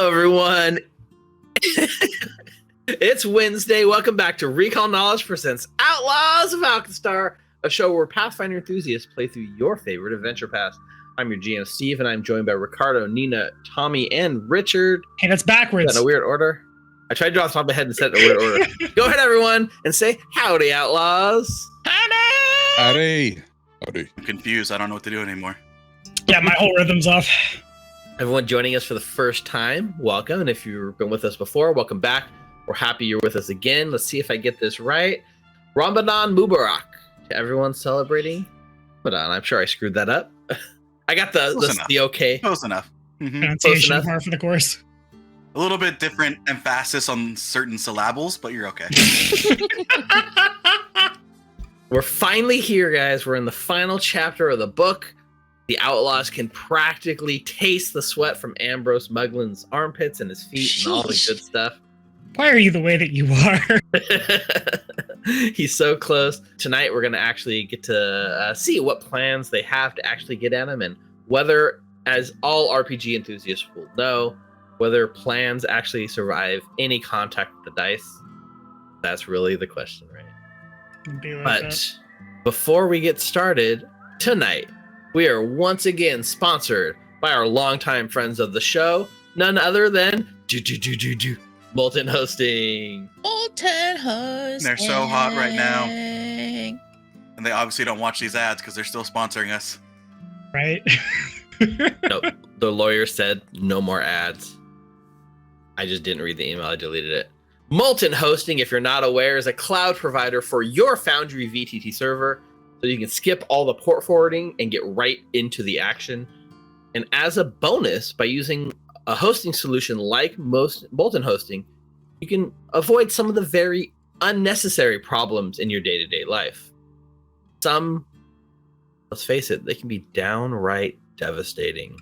Hello, everyone. It's Wednesday. Welcome back to Recall Knowledge presents Outlaws of Alkenstar, a show where Pathfinder enthusiasts play through your favorite adventure path. I'm your GM, Steve, and I'm joined by Ricardo, Ninna, Tommy, and Richard. Hey, that's backwards. In a weird order. I tried to draw off the top of my head and set it in a weird order. Go ahead, everyone, and say howdy, Outlaws. Howdy! Howdy. Howdy. I'm confused. I don't know what to do anymore. Yeah, my whole rhythm's off. Everyone joining us for the first time, welcome. And if you've been with us before, welcome back. We're happy you're with us again. Let's see if I get this right. Ramadan Mubarak to everyone celebrating. Ramadan. I'm sure I screwed that up. I got the okay. Close enough. Mm-hmm. Pronunciation par for the course. A little bit different emphasis on certain syllables, but you're okay. We're finally here, guys. We're in the final chapter of the book. The Outlaws can practically taste the sweat from Ambrose Mugland's armpits and his feet and all the good stuff. Why are you the way that you are? He's so close. Tonight, we're going to actually get to see what plans they have to actually get at him, and whether, as all RPG enthusiasts will know, whether plans actually survive any contact with the dice. That's really the question, right? But before we get started, tonight, we are once again sponsored by our longtime friends of the show, none other than Molten Hosting. Molten Hosting. They're so hot right now. And they obviously don't watch these ads because they're still sponsoring us. Right? Nope. The lawyer said no more ads. I just didn't read the email. I deleted it. Molten Hosting, if you're not aware, is a cloud provider for your Foundry VTT server. So you can skip all the port forwarding and get right into the action. And as a bonus, by using a hosting solution like Molten Hosting, you can avoid some of the very unnecessary problems in your day-to-day life. Some, let's face it, they can be downright devastating.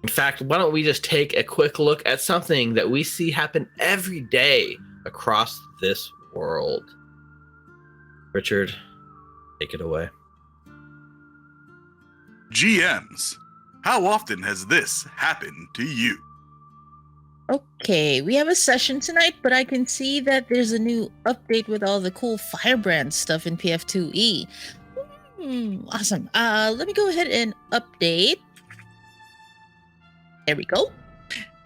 In fact, why don't we just take a quick look at something that we see happen every day across this world. Richard, take it away. GMs, how often has this happened to you? Okay, we have a session tonight, but I can see that there's a new update with all the cool Firebrand stuff in PF2E. Awesome. Let me go ahead and update. There we go.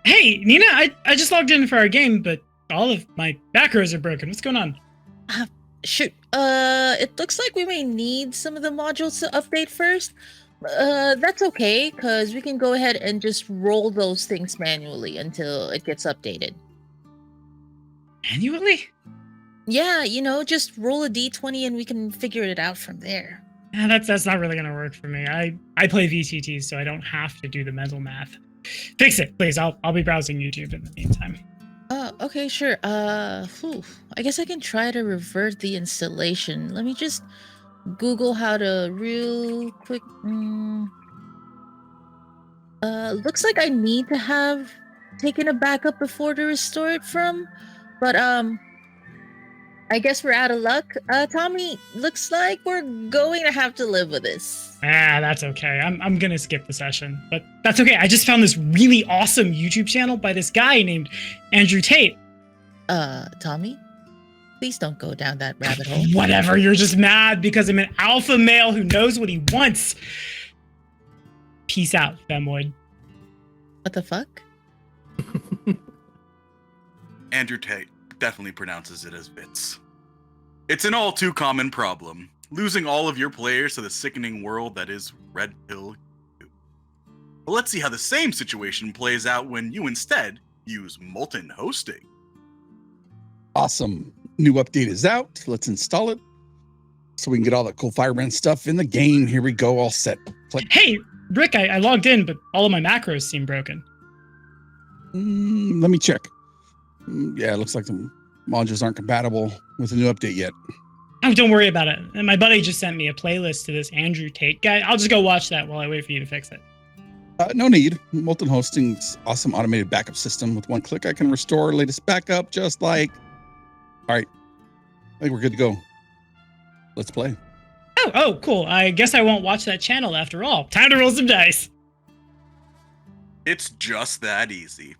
Hey, Ninna, I just logged in for our game, but all of my macros are broken. What's going on? Shoot. It looks like we may need some of the modules to update first. That's okay, because we can go ahead and just roll those things manually until it gets updated. Manually? Yeah, just roll a d20 and we can figure it out from there. Yeah, that's not really going to work for me. I play VTT, so I don't have to do the mental math. Fix it, please. I'll be browsing YouTube in the meantime. Okay, sure. I guess I can try to revert the installation. Let me just Google how to real quick. Looks like I need to have taken a backup before to restore it from, but I guess we're out of luck. Tommy, looks like we're going to have to live with this. That's okay. I'm gonna skip the session, but that's okay. I just found this really awesome YouTube channel by this guy named Andrew Tate. Tommy, please don't go down that rabbit hole. Whatever, you're just mad because I'm an alpha male who knows what he wants. Peace out, femoid. What the fuck? Andrew Tate definitely pronounces it as bits. It's an all too common problem, losing all of your players to the sickening world that is Red Pill. But let's see how the same situation plays out when you instead use Molten Hosting. Awesome. New update is out. Let's install it so we can get all the cool Firebrand stuff in the game. Here we go, all set. Hey, Rick, I logged in, but all of my macros seem broken. Let me check. Yeah, it looks like the modules aren't compatible with the new update yet. Oh, don't worry about it. And my buddy just sent me a playlist to this Andrew Tate guy. I'll just go watch that while I wait for you to fix it. No need. Molten Hosting's awesome automated backup system. With one click, I can restore latest backup just like... All right. I think we're good to go. Let's play. Oh, cool. I guess I won't watch that channel after all. Time to roll some dice. It's just that easy.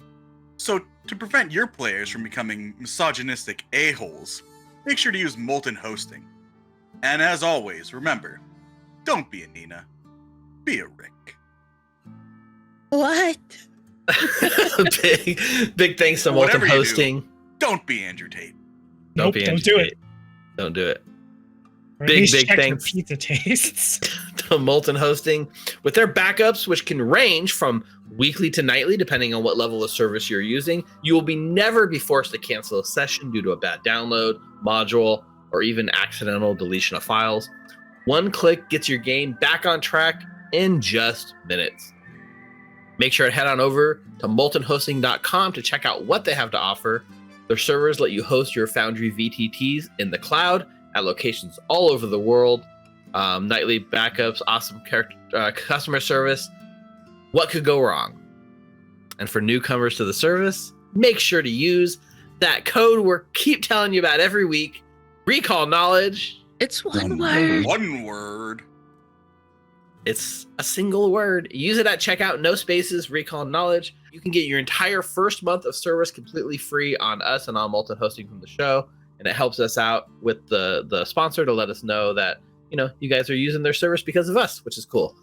So, to prevent your players from becoming misogynistic a-holes, make sure to use Molten Hosting. And as always, remember, don't be a Ninna, be a Rick. What? big thanks to Molten Whatever you do, Hosting. Don't be Andrew Tate. Nope, be don't Andrew do Tate. it. Don't do it. Or at Big, least big check your thanks. pizza tastes. To Molten Hosting with their backups, which can range from weekly to nightly, depending on what level of service you're using. You will never be forced to cancel a session due to a bad download, module, or even accidental deletion of files. One click gets your game back on track in just minutes. Make sure to head on over to moltenhosting.com to check out what they have to offer. Their servers let you host your Foundry VTTs in the cloud at locations all over the world. Nightly backups, awesome customer service. What could go wrong? And for newcomers to the service, make sure to use that code we keep telling you about every week. Recall knowledge. It's one One word. One word. It's a single word. Use it at checkout, no spaces, recall knowledge. You can get your entire first month of service completely free on us and on Molten Hosting from the show. And it helps us out with the sponsor to let us know that, you guys are using their service because of us, which is cool.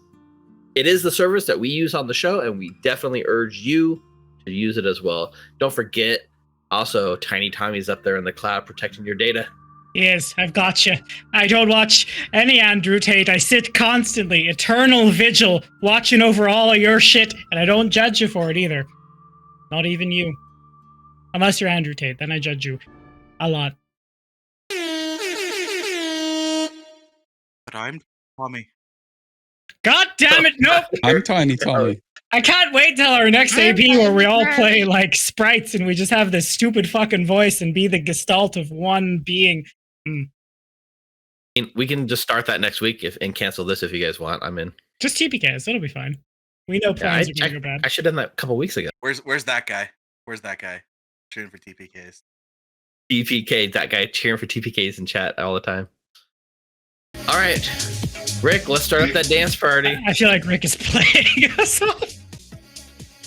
It is the service that we use on the show, and we definitely urge you to use it as well. Don't forget, also, Tiny Tommy's up there in the cloud protecting your data. Yes, I've got you. I don't watch any Andrew Tate. I sit constantly, eternal vigil, watching over all of your shit, and I don't judge you for it either. Not even you. Unless you're Andrew Tate, then I judge you a lot. But I'm Tommy. God damn it, nope! I'm Tiny Tommy. I can't wait till our next AP where we all play like sprites and we just have this stupid fucking voice and be the gestalt of one being. We can just start that next week and cancel this if you guys want. I'm in. Just TPKs, it'll be fine. We know plans are gonna go bad. I should have done that a couple weeks ago. Where's that guy? Where's that guy? Cheering for TPKs. TPK, that guy cheering for TPKs in chat all the time. All right, Rick, let's start up that dance party. I feel like Rick is playing us off.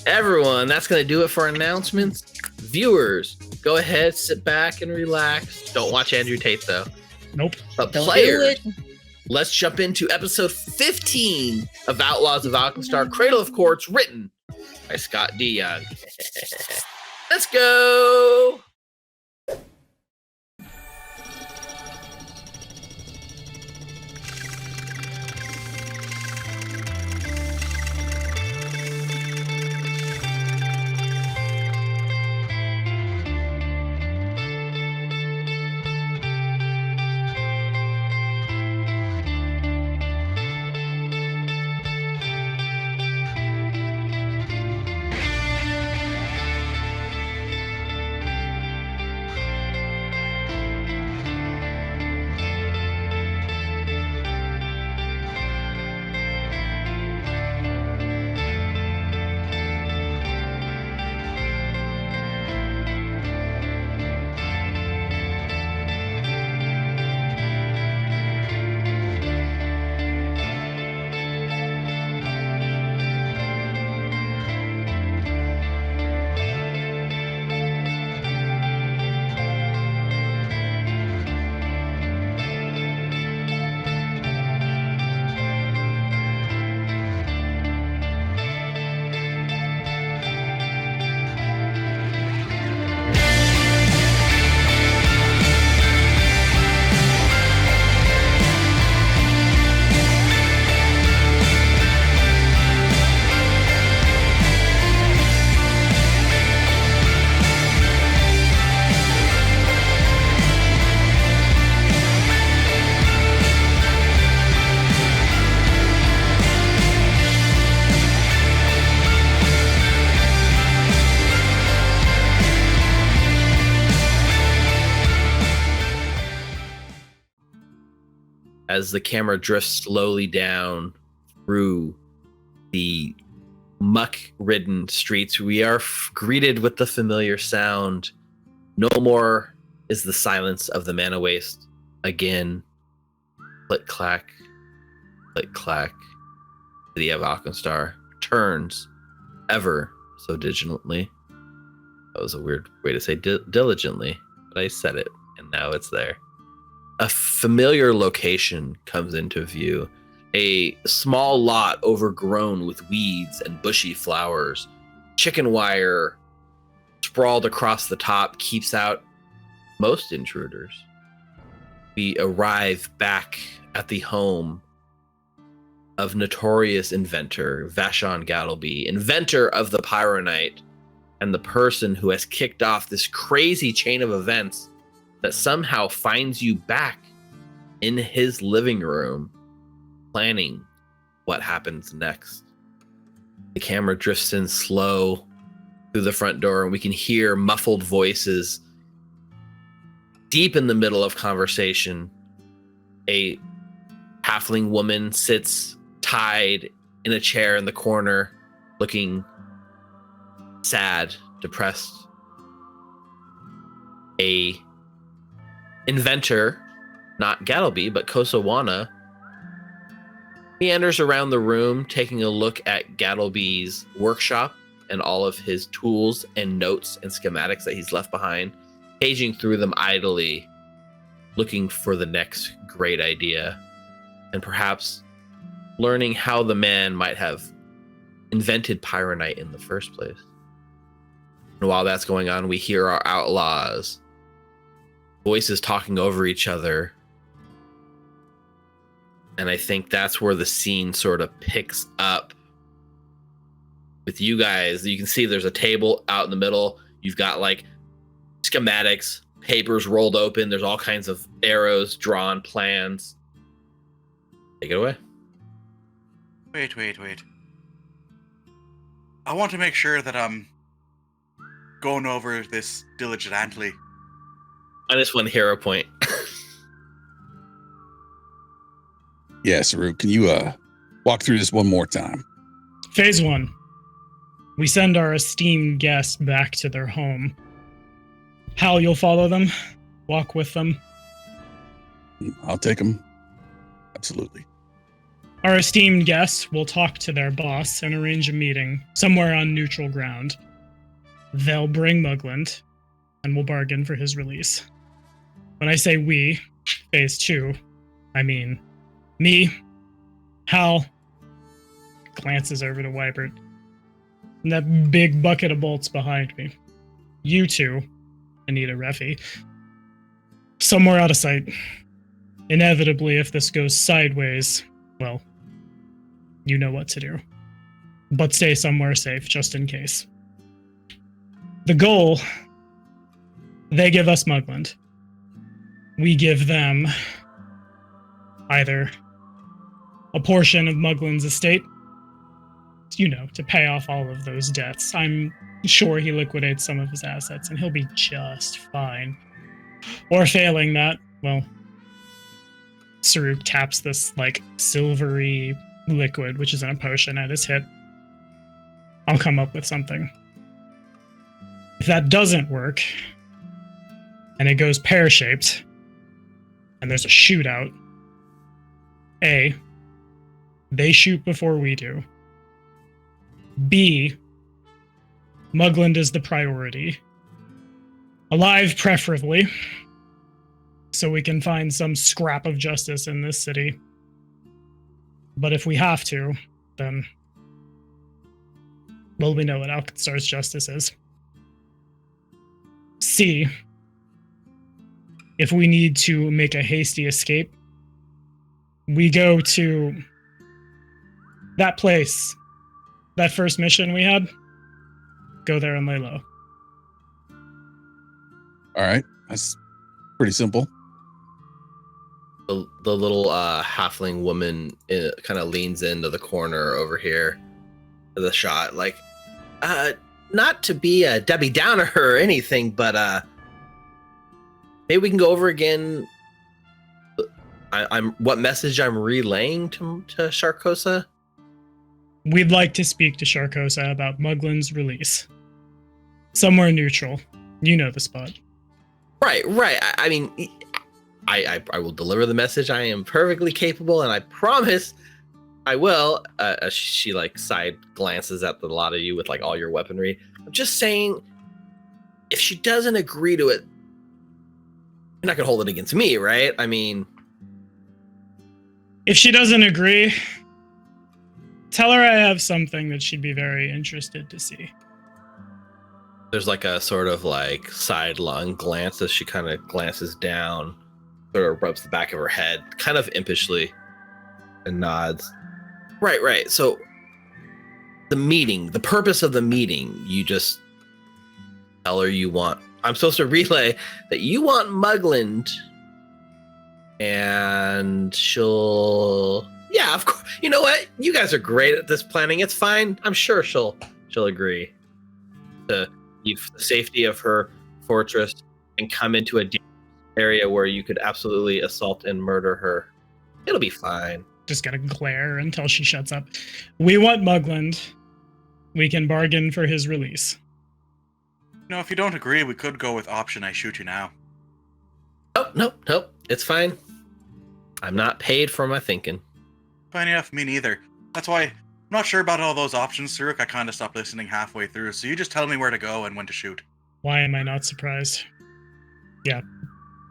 Everyone, that's going to do it for announcements. Viewers, go ahead, sit back and relax. Don't watch Andrew Tate, though. Nope. But Don't players, do it. let's jump into episode 15 of Outlaws of Alkenstar, Cradle of Quartz, written by Scott D. Young. Let's go! As the camera drifts slowly down through the muck-ridden streets, we are greeted with the familiar sound. No more is the silence of the mana waste. Again, click-clack, click-clack. The city of Alkenstar turns ever so diligently. That was a weird way to say diligently, but I said it, and now it's there. A familiar location comes into view. A small lot overgrown with weeds and bushy flowers. Chicken wire sprawled across the top keeps out most intruders. We arrive back at the home of notorious inventor Vashon Gattleby, inventor of the Pyronite, and the person who has kicked off this crazy chain of events that somehow finds you back in his living room, planning what happens next. The camera drifts in slow through the front door, and we can hear muffled voices. Deep in the middle of conversation, a halfling woman sits tied in a chair in the corner, looking sad, depressed. A inventor, not Gattleby, but Kosawana, meanders around the room, taking a look at Gattleby's workshop and all of his tools and notes and schematics that he's left behind, paging through them idly, looking for the next great idea, and perhaps learning how the man might have invented Pyronite in the first place. And while that's going on, we hear our outlaws, voices talking over each other. And I think that's where the scene sort of picks up with you guys. You can see there's a table out in the middle. You've got like schematics, papers rolled open. There's all kinds of arrows, drawn plans. Take it away. Wait. I want to make sure that I'm going over this diligently. Minus 1 hero point. Yeah, Saru, can you walk through this one more time? Phase 1. We send our esteemed guests back to their home. Hal, you'll follow them? Walk with them? I'll take them. Absolutely. Our esteemed guests will talk to their boss and arrange a meeting somewhere on neutral ground. They'll bring Mugland, and we'll bargain for his release. When I say we, Phase 2, I mean me, Hal, glances over to Wybert, and that big bucket of bolts behind me. You two, Anita Reffy, somewhere out of sight. Inevitably, if this goes sideways, well, you know what to do. But stay somewhere safe, just in case. The goal, they give us Mugland. We give them either a portion of Mugland's estate, to pay off all of those debts. I'm sure he liquidates some of his assets and he'll be just fine. Or failing that, well, Saruk taps this, silvery liquid, which is in a potion, at his hip. I'll come up with something. If that doesn't work, and it goes pear-shaped, and there's a shootout, A, they shoot before we do. B, Mugland is the priority. Alive, preferably, so we can find some scrap of justice in this city. But if we have to, then, well, we know what Alkenstar's justice is. C, if we need to make a hasty escape, we go to that place, that first mission we had, go there and lay low. All right. That's pretty simple. The little halfling woman kind of leans into the corner over here of the shot, not to be a Debbie Downer or anything, but maybe we can go over again. I'm what message I'm relaying to Sharkosa. We'd like to speak to Sharkosa about Mugland's release. Somewhere neutral. You know the spot. Right. I mean, I will deliver the message. I am perfectly capable, and I promise I will. She like side glances at the lot of you with like all your weaponry. I'm just saying, if she doesn't agree to it, you're not gonna hold it against me, right? I mean, If she doesn't agree, tell her I have something that she'd be very interested to see. there's like a sort of like sidelong glance as she kind of glances down, sort of rubs the back of her head, kind of impishly, and nods. Right. So the purpose of the meeting, you just tell her you want. I'm supposed to relay that you want Mugland, and she'll. Yeah, of course. You know what? You guys are great at this planning. It's fine. I'm sure she'll agree to leave the safety of her fortress and come into a area where you could absolutely assault and murder her. It'll be fine. Just gonna glare until she shuts up. We want Mugland. We can bargain for his release. No, if you don't agree, we could go with option I shoot you now. Oh, nope. It's fine. I'm not paid for my thinking. Fine enough, me neither. That's why I'm not sure about all those options, Saruk. I kind of stopped listening halfway through, so you just tell me where to go and when to shoot. Why am I not surprised? Yeah,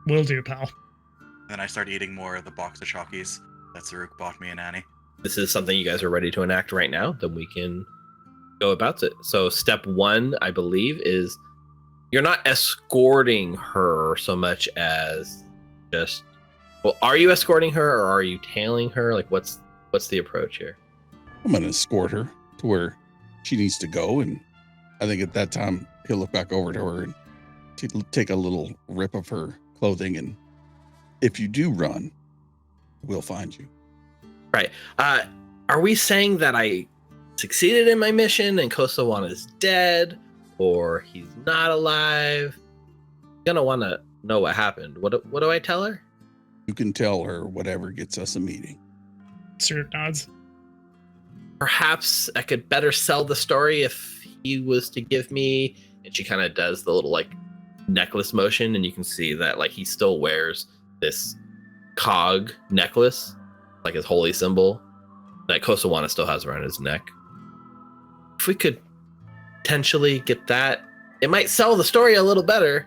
will do, pal. Then I start eating more of the box of Chockies that Saruk bought me and Annie. This is something you guys are ready to enact right now, then we can go about it. So step 1, I believe, is you're not escorting her so much as just, well, are you escorting her or are you tailing her? Like, what's the approach here? I'm going to escort her to where she needs to go. And I think at that time, he'll look back over to her and take a little rip of her clothing. And if you do run, we'll find you. Right. Are we saying that I succeeded in my mission and Kosawan is dead or he's not alive? I'm going to want to know what happened. What do I tell her? You can tell her whatever gets us a meeting. Sir nods. Perhaps I could better sell the story if he was to give me, and she kind of does the little like necklace motion, and you can see that like he still wears this cog necklace, like his holy symbol that Kosawana still has around his neck. If we could potentially get that, it might sell the story a little better.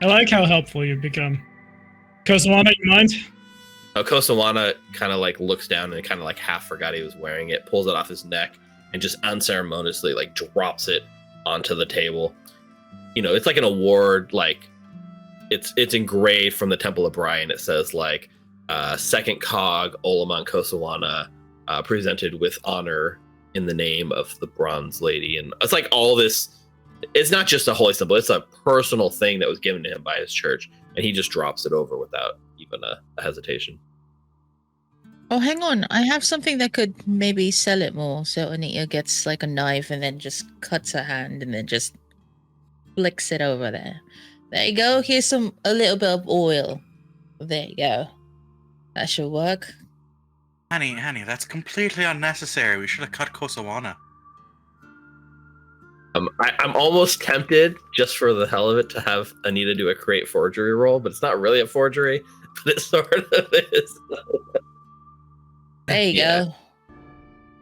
I like how helpful you've become. Kosawana, you mind? Kosawana kind of like looks down and kind of like half forgot he was wearing it, pulls it off his neck, and just unceremoniously like drops it onto the table. You know, it's like an award, like it's engraved from the Temple of Brian. It says like second cog Olamon Kosawana presented with honor in the name of the Bronze Lady. And it's like all this, it's not just a holy symbol, it's a personal thing that was given to him by his church, and he just drops it over without even a hesitation. Oh, hang on. I have something that could maybe sell it more. So Anita gets like a knife and then just cuts her hand and then just flicks it over there. There you go. Here's a little bit of oil. There you go. That should work. Annie, that's completely unnecessary. We should have cut Kosawana. I'm almost tempted, just for the hell of it, to have Anita do a create forgery roll, but it's not really a forgery, but it sort of is. There you go.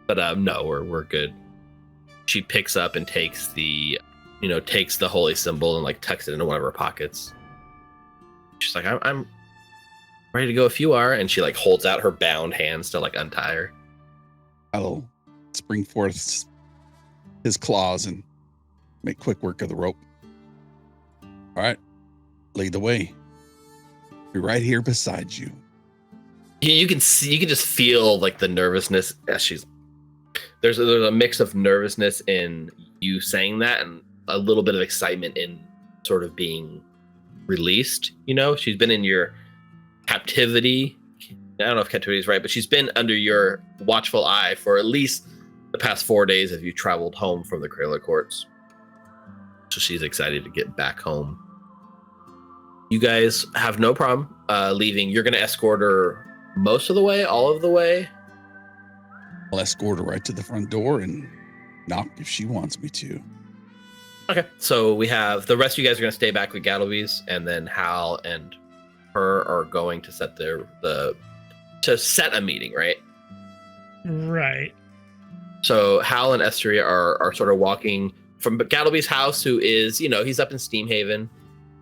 But no, we're good. She picks up and takes the holy symbol and like tucks it into one of her pockets. She's like, I'm ready to go if you are, and she like holds out her bound hands to like untie her. I'll spring forth his claws and make quick work of the rope. All right, lead the way. Be right here beside you. You can just feel like the nervousness as there's a mix of nervousness in you saying that and a little bit of excitement in sort of being released. You know, she's been in your captivity. I don't know if captivity is right, but she's been under your watchful eye for at least the past 4 days as you traveled home from the Cradle of Quartz. So she's excited to get back home. You guys have no problem leaving. You're going to escort her most of the way, all of the way? I'll escort her right to the front door and knock if she wants me to. Okay, so we have the rest of you guys are going to stay back with Gattleby's, and then Hal and her are going to set set a meeting, right? Right. So Hal and Esteria are sort of walking from Gattleby's house, who is, he's up in Steamhaven.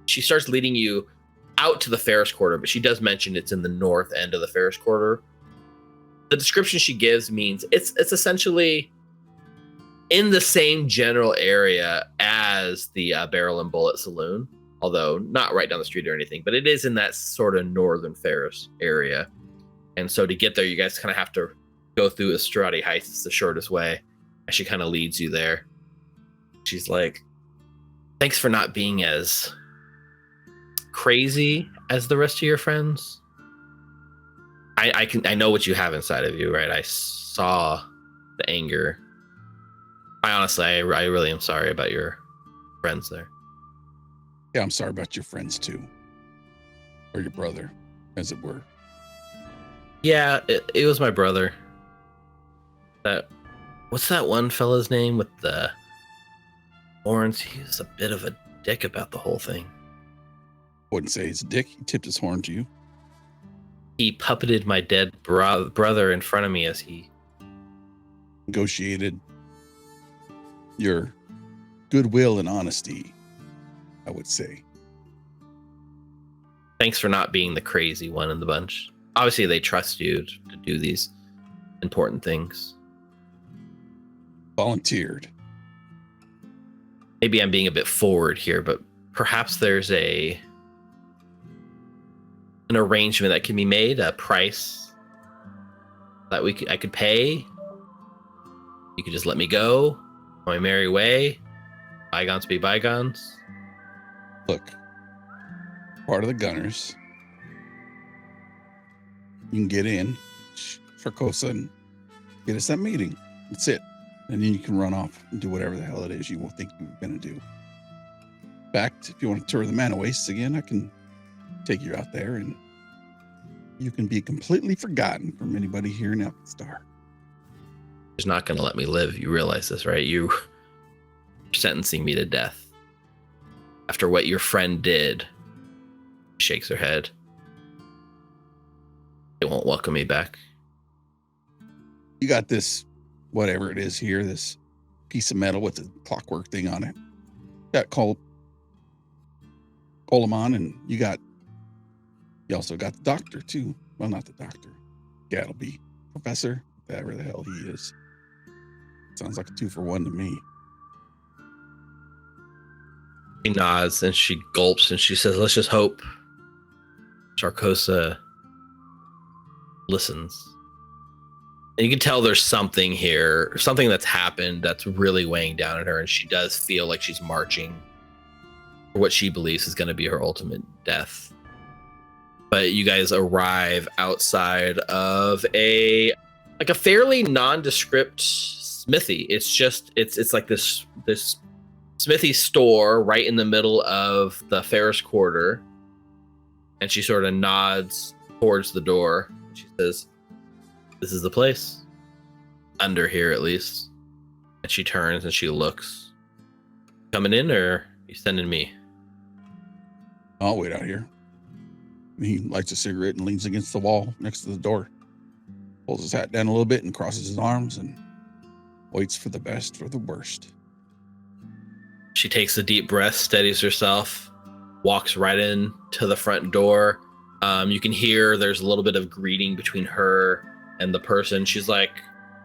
She starts leading you out to the Ferris Quarter, but she does mention it's in the north end of the Ferris Quarter. The description she gives means it's essentially in the same general area as the Barrel and Bullet Saloon, although not right down the street or anything, but it is in that sort of northern Ferris area. And so to get there, you guys kind of have to go through Estradi Heights. It's the shortest way. And she kind of leads you there. She's like, thanks for not being as crazy as the rest of your friends. I know what you have inside of you, right? I saw the anger. I really am sorry about your friends there. Yeah, I'm sorry about your friends too. Or your brother, as it were. Yeah, it was my brother. What's that one fella's name with the horns? He was a bit of a dick about the whole thing. Wouldn't say he's a dick. He tipped his horn to you. He puppeted my dead brother in front of me as he negotiated your goodwill and honesty, I would say. Thanks for not being the crazy one in the bunch. Obviously, they trust you to do these important things. Volunteered. Maybe I'm being a bit forward here, but perhaps there's an arrangement that can be made, a price that I could pay. You could just let me go on my merry way. Bygones be bygones. Look, part of the Gunners. You can get in, Sarkosa, and get us that meeting. That's it. And then you can run off and do whatever the hell it is you will think you're going to do. In fact, if you want to tour the Mana Wastes again, I can take you out there and you can be completely forgotten from anybody here in Alkenstar. He's not going to let me live. You realize this, right? You're sentencing me to death. After what your friend did, shakes her head. They won't welcome me back. You got this, whatever it is here, this piece of metal with a clockwork thing on it. Got Coleman, and you also got the doctor too. Well, not the doctor. Gattleby. Professor, whatever the hell he is. Sounds like a 2-for-1 to me. She nods and she gulps and she says, let's just hope Sarkosa listens. And you can tell there's something here, something that's happened that's really weighing down on her, and she does feel like she's marching for what she believes is going to be her ultimate death. But you guys arrive outside of a fairly nondescript smithy. It's like this smithy store right in the middle of the Ferris Quarter, and she sort of nods towards the door. She says, this is the place. Under here, at least. And she turns and she looks. Coming in, or you sending me? I'll wait out here. He lights a cigarette and leans against the wall next to the door. Pulls his hat down a little bit and crosses his arms and waits for the best for the worst. She takes a deep breath, steadies herself, walks right in to the front door. You can hear there's a little bit of greeting between her and the person. She's like,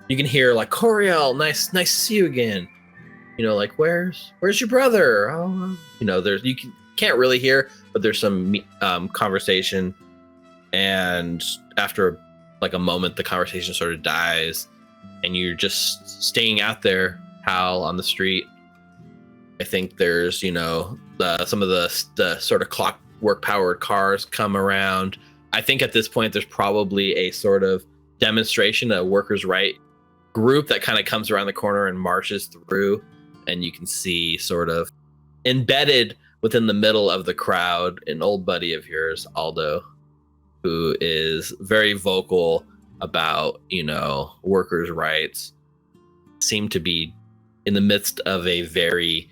you can hear like, Coriel, nice to see you again. Like, where's your brother? Oh, you can't really hear, but there's some conversation. And after like a moment, the conversation sort of dies, and you're just staying out there, Hal, on the street. I think there's, some of the sort of clockwork powered cars come around. I think at this point, there's probably a sort of demonstration, a workers' right group that kind of comes around the corner and marches through. And you can see sort of embedded within the middle of the crowd, an old buddy of yours, Aldo, who is very vocal about, workers' rights, seem to be in the midst of a very,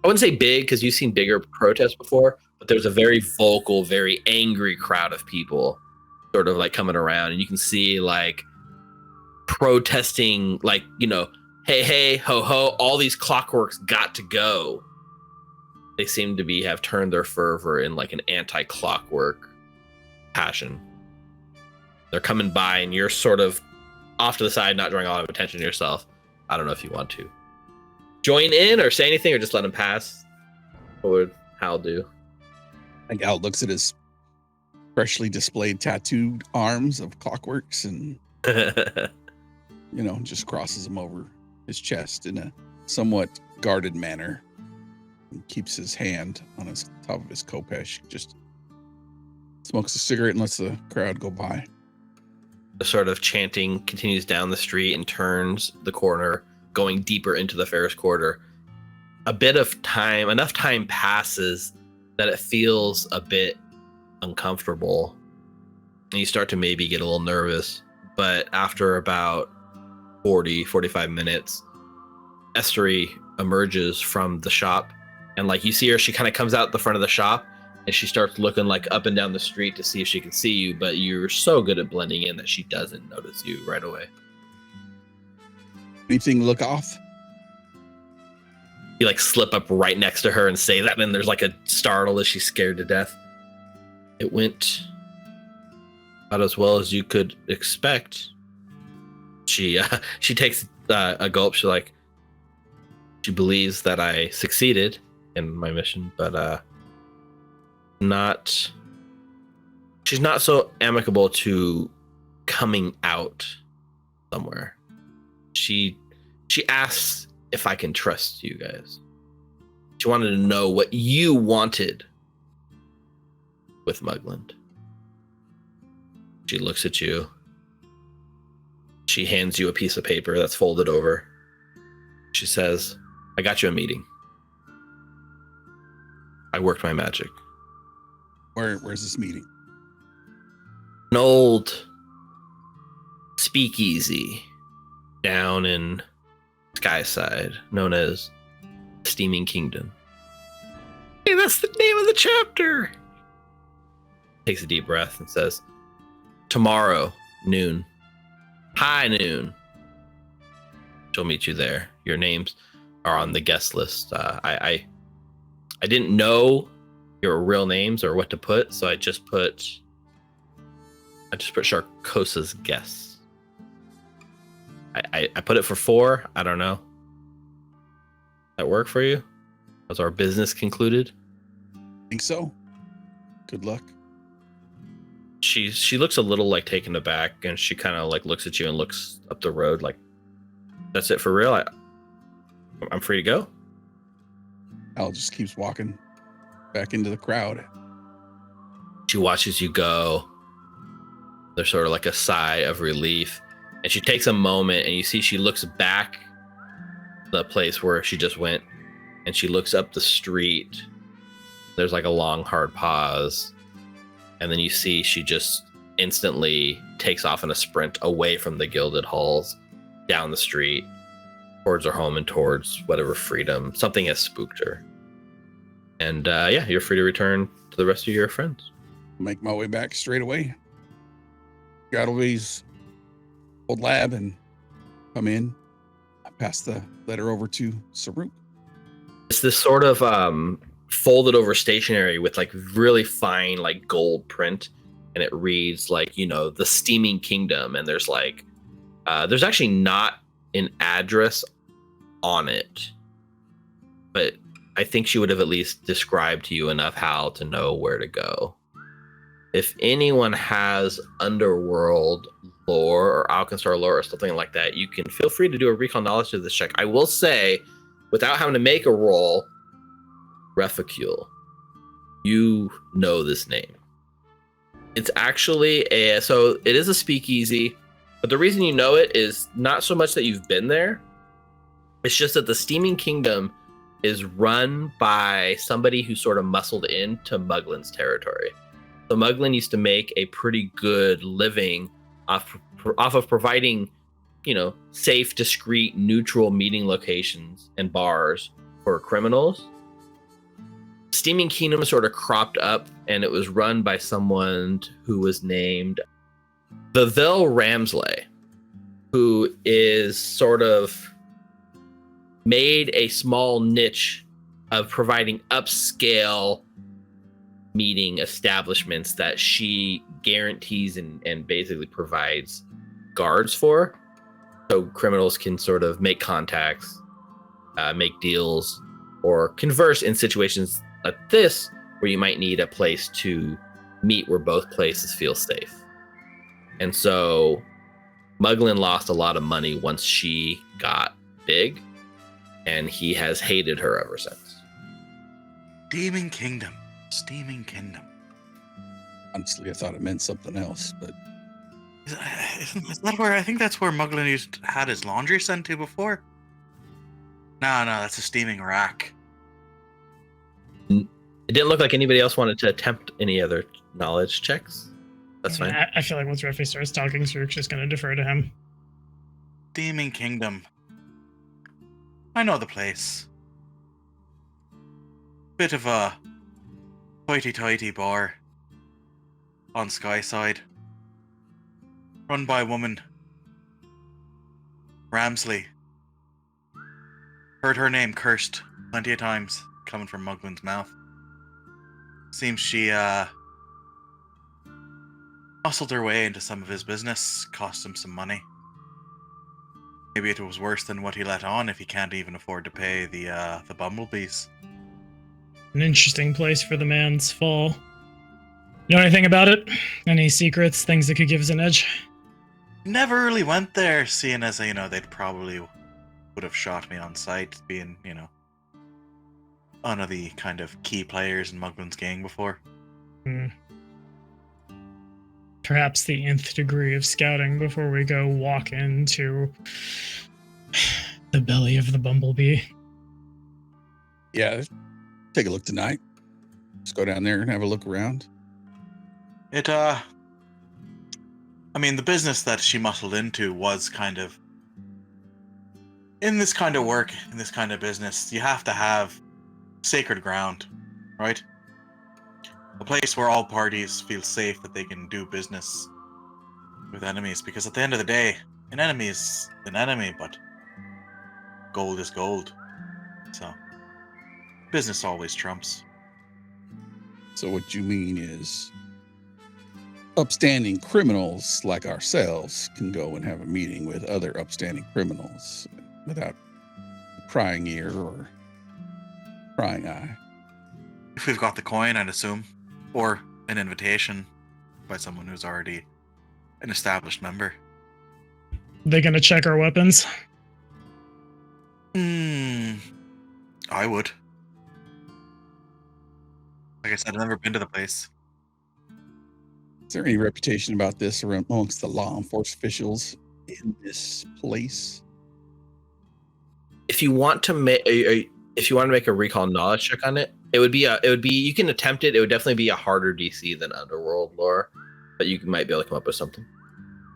I wouldn't say big, because you've seen bigger protests before, but there's a very vocal, very angry crowd of people sort of like coming around, and you can see like protesting, like, hey, hey, ho, ho, all these clockworks got to go. They seem to have turned their fervor in like an anti-clockwork passion. They're coming by and you're sort of off to the side, not drawing a lot of attention to yourself. I don't know if you want to join in or say anything or just let them pass. What would Hal do? I think Al looks at his freshly displayed tattooed arms of clockworks and, just crosses them over his chest in a somewhat guarded manner and keeps his hand on his top of his khopesh, just smokes a cigarette and lets the crowd go by. The sort of chanting continues down the street and turns the corner, going deeper into the Ferris quarter. Enough time passes that it feels a bit uncomfortable. And you start to maybe get a little nervous. But after about 45 minutes, Estery emerges from the shop. And like you see her, she kind of comes out the front of the shop and she starts looking like up and down the street to see if she can see you. But you're so good at blending in that she doesn't notice you right away. Anything look off? You like slip up right next to her and say that, and there's like a startle as she's scared to death. It went about as well as you could expect. She takes a gulp. She believes that I succeeded in my mission, but she's not so amicable to coming out somewhere. She asks if I can trust you guys. She wanted to know what you wanted with Mugland. She looks at you. She hands you a piece of paper that's folded over. She says, I got you a meeting. I worked my magic. Where's this meeting? An old speakeasy down in Skyside, known as Steaming Kingdom. Hey, that's the name of the chapter. Takes a deep breath and says, tomorrow, noon. High noon. She'll meet you there. Your names are on the guest list. I didn't know your real names or what to put, so I just put Sharkosa's guests. I put it for 4. I don't know. That work for you? Was our business concluded? I think so. Good luck. She looks a little like taken aback, and she kind of like looks at you and looks up the road like, that's it for real? I'm free to go? Al just keeps walking back into the crowd. She watches you go. There's sort of like a sigh of relief. And she takes a moment and you see she looks back the place where she just went, and she looks up the street. There's like a long, hard pause. And then you see she just instantly takes off in a sprint away from the gilded halls, down the street, towards her home and towards whatever freedom. Something has spooked her. And you're free to return to the rest of your friends. Make my way back straight away. Got always old lab and come in. I pass the letter over to Saruk. It's this sort of folded over stationery with like really fine like gold print, and it reads like, the Steaming Kingdom, and there's like there's actually not an address on it, but I think she would have at least described to you enough how to know where to go. If anyone has underworld lore or Alkenstar lore or something like that, you can feel free to do a recall knowledge to this check. I will say, without having to make a roll, Reficule, you know this name. It's actually so it is a speakeasy, but the reason you know it is not so much that you've been there. It's just that the Steaming Kingdom is run by somebody who sort of muscled into Mugland's territory. So Mugland used to make a pretty good living off of providing, safe, discreet, neutral meeting locations and bars for criminals. Steaming Kingdom sort of cropped up, and it was run by someone who was named the Vel Ramsley. who is sort of made a small niche of providing upscale meeting establishments that she guarantees and basically provides guards for. So criminals can sort of make contacts, make deals, or converse in situations like this where you might need a place to meet where both places feel safe. And so Mugland lost a lot of money once she got big, and he has hated her ever since. Steaming Kingdom. Honestly, I thought it meant something else, but Is that where, I think that's where Mugland had his laundry sent to before? No, that's a steaming rack. It didn't look like anybody else wanted to attempt any other knowledge checks. That's fine. I feel like once Refi starts talking, Saruk's just going to defer to him. Steaming Kingdom. I know the place. Bit of a hoity-toity bar on Skyside. Run by a woman. Ramsley. Heard her name cursed plenty of times coming from Mugland's mouth. Seems she muscled her way into some of his business, cost him some money. Maybe it was worse than what he let on if he can't even afford to pay the bumblebees. An interesting place for the man's fall. You know anything about it? Any secrets, things that could give us an edge? Never really went there, seeing as, they'd probably would have shot me on sight, being, one of the kind of key players in Mugland's gang before. Perhaps the nth degree of scouting before we go walk into the belly of the bumblebee. yeah, take a look tonight. Just go down there and have a look around. The business that she muscled into was kind of, in this kind of work, in this kind of business, you have to have sacred ground, right? A place where all parties feel safe that they can do business with enemies, because at the end of the day, an enemy is an enemy, but gold is gold. So, business always trumps. So what you mean is upstanding criminals like ourselves can go and have a meeting with other upstanding criminals without prying ear or prying eye. If we've got the coin, I'd assume, or an invitation by someone who's already an established member. They gonna check our weapons? I would. Like I said, I've never been to the place. Is there any reputation about this around amongst the law enforcement officials in this place? If you want to make a recall knowledge check on it, it would be you can attempt it. It would definitely be a harder DC than Underworld lore, but you might be able to come up with something.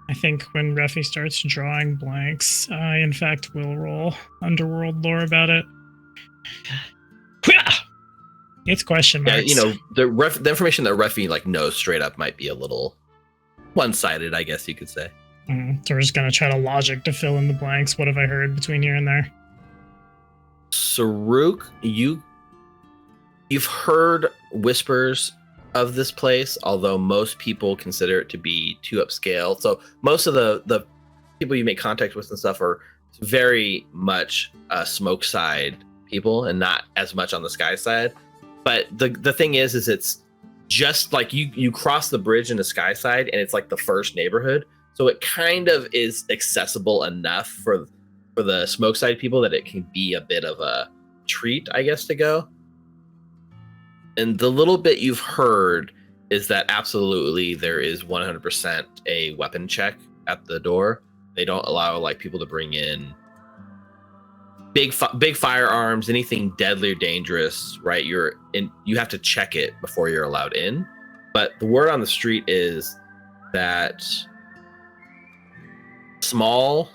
I think when Refi starts drawing blanks, I in fact will roll Underworld lore about it. It's question marks. Yeah, the information that Refi knows straight up might be a little one-sided, I guess you could say. So we're just gonna try to logic to fill in the blanks. What have I heard between here and there? Saruk, you've heard whispers of this place, although most people consider it to be too upscale. So most of the people you make contact with and stuff are very much smoke side people and not as much on the sky side. But the thing is it's just like you cross the bridge into Skyside and it's like the first neighborhood. So it kind of is accessible enough for the smoke side people that it can be a bit of a treat, I guess, to go. And the little bit you've heard is that absolutely there is 100% a weapon check at the door. They don't allow people to bring in big firearms, anything deadly or dangerous, right? You have to check it before you're allowed in. But the word on the street is that small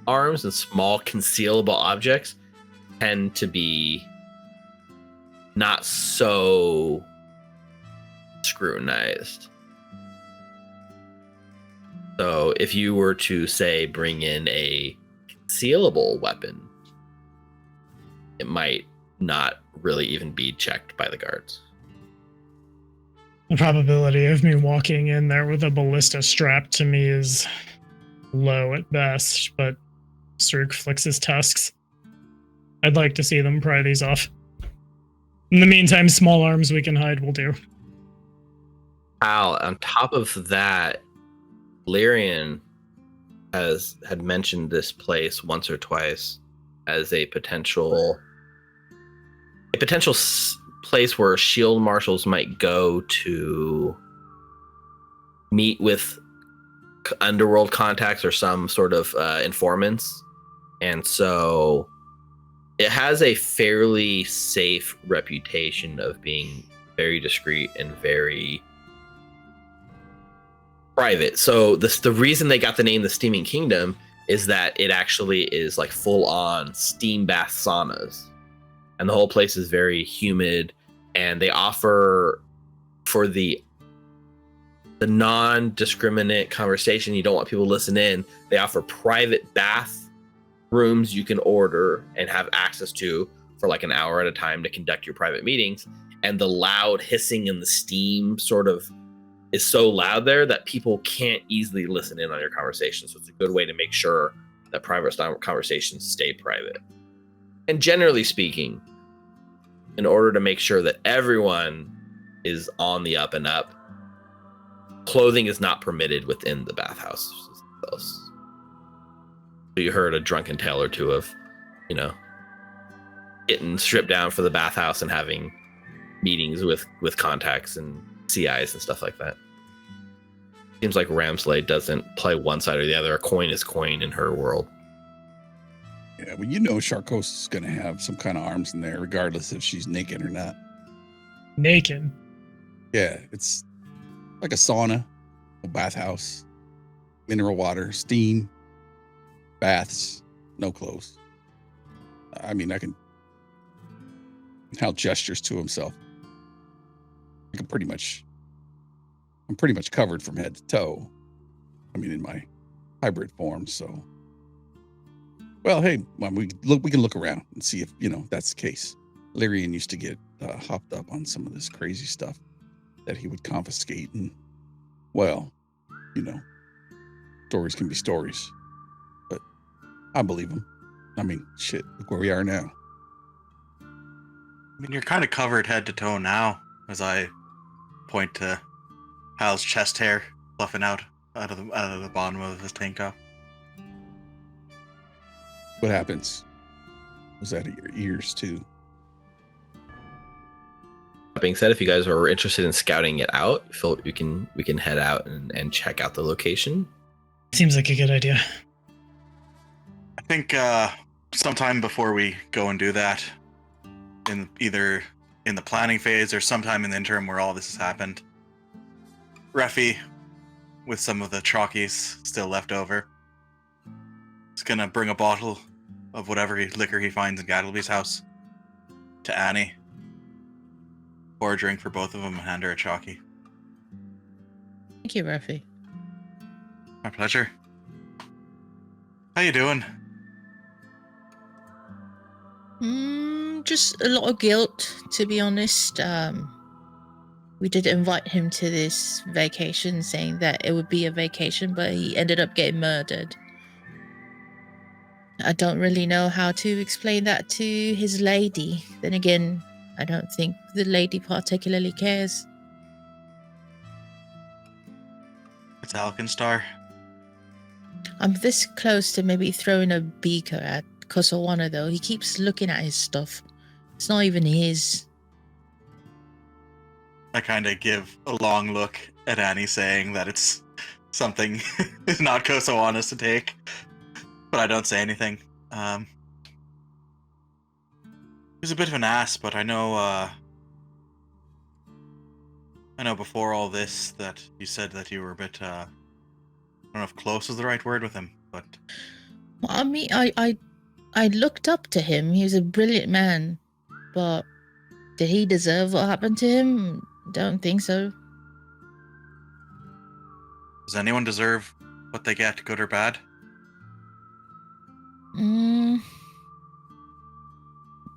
arms and small concealable objects tend to be not so scrutinized. So if you were to, say, bring in a concealable weapon, it might not really even be checked by the guards. The probability of me walking in there with a ballista strapped to me is low at best, but Cirque flicks his tusks. I'd like to see them pry these off. In the meantime, small arms we can hide will do. Al, on top of that, Lyrian had mentioned this place once or twice as a potential place where shield marshals might go to meet with underworld contacts or some sort of informants. And so it has a fairly safe reputation of being very discreet and very private. So the reason they got the name the Steaming Kingdom is that it actually is like full on steam bath saunas. And the whole place is very humid, and they offer, for the non-discriminate conversation, you don't want people to listen in, they offer private bath rooms you can order and have access to for like an hour at a time to conduct your private meetings. And the loud hissing and the steam sort of is so loud there that people can't easily listen in on your conversation. So it's a good way to make sure that private conversations stay private. And generally speaking, in order to make sure that everyone is on the up and up, clothing is not permitted within the bathhouse. So you heard a drunken tale or two of, getting stripped down for the bathhouse and having meetings with contacts and CIs and stuff like that. Seems like Ramsley doesn't play one side or the other. A coin is coin in her world. Yeah, well, Sharkos is going to have some kind of arms in there, regardless if she's naked or not. Naked? Yeah, it's like a sauna, a bathhouse, mineral water, steam, baths, no clothes. I mean, Hal gestures to himself. I'm pretty much covered from head to toe. I mean, in my hybrid form, so. Well, hey, we can look around and see if, that's the case. Lyrian used to get hopped up on some of this crazy stuff that he would confiscate. And, well, stories can be stories. But I believe him. I mean, shit, look where we are now. I mean, you're kind of covered head to toe now, as I point to Hal's chest hair fluffing out of the bottom of his tank top. What happens? Was that at your ears too? That being said, if you guys are interested in scouting it out, we can head out and check out the location. Seems like a good idea. I think sometime before we go and do that, either in the planning phase or sometime in the interim where all this has happened, Refi, with some of the chalkies still left over, is gonna bring a bottle of whatever liquor he finds in Gattleby's house to Annie. Pour a drink for both of them and hand her a chalky. Thank you, Ruffy. My pleasure. How you doing? Just a lot of guilt, to be honest. We did invite him to this vacation, saying that it would be a vacation, but he ended up getting murdered. I don't really know how to explain that to his lady. Then again, I don't think the lady particularly cares. It's Alkenstar. I'm this close to maybe throwing a beaker at Kosawana, though. He keeps looking at his stuff. It's not even his. I kind of give a long look at Annie, saying that it's something is not Kosawana's to take, but I don't say anything. He's a bit of an ass, but I know before all this that you said that you were a bit, I don't know if close is the right word with him, but... Well, I mean, I looked up to him. He was a brilliant man, but did he deserve what happened to him? Don't think so. Does anyone deserve what they get, good or bad?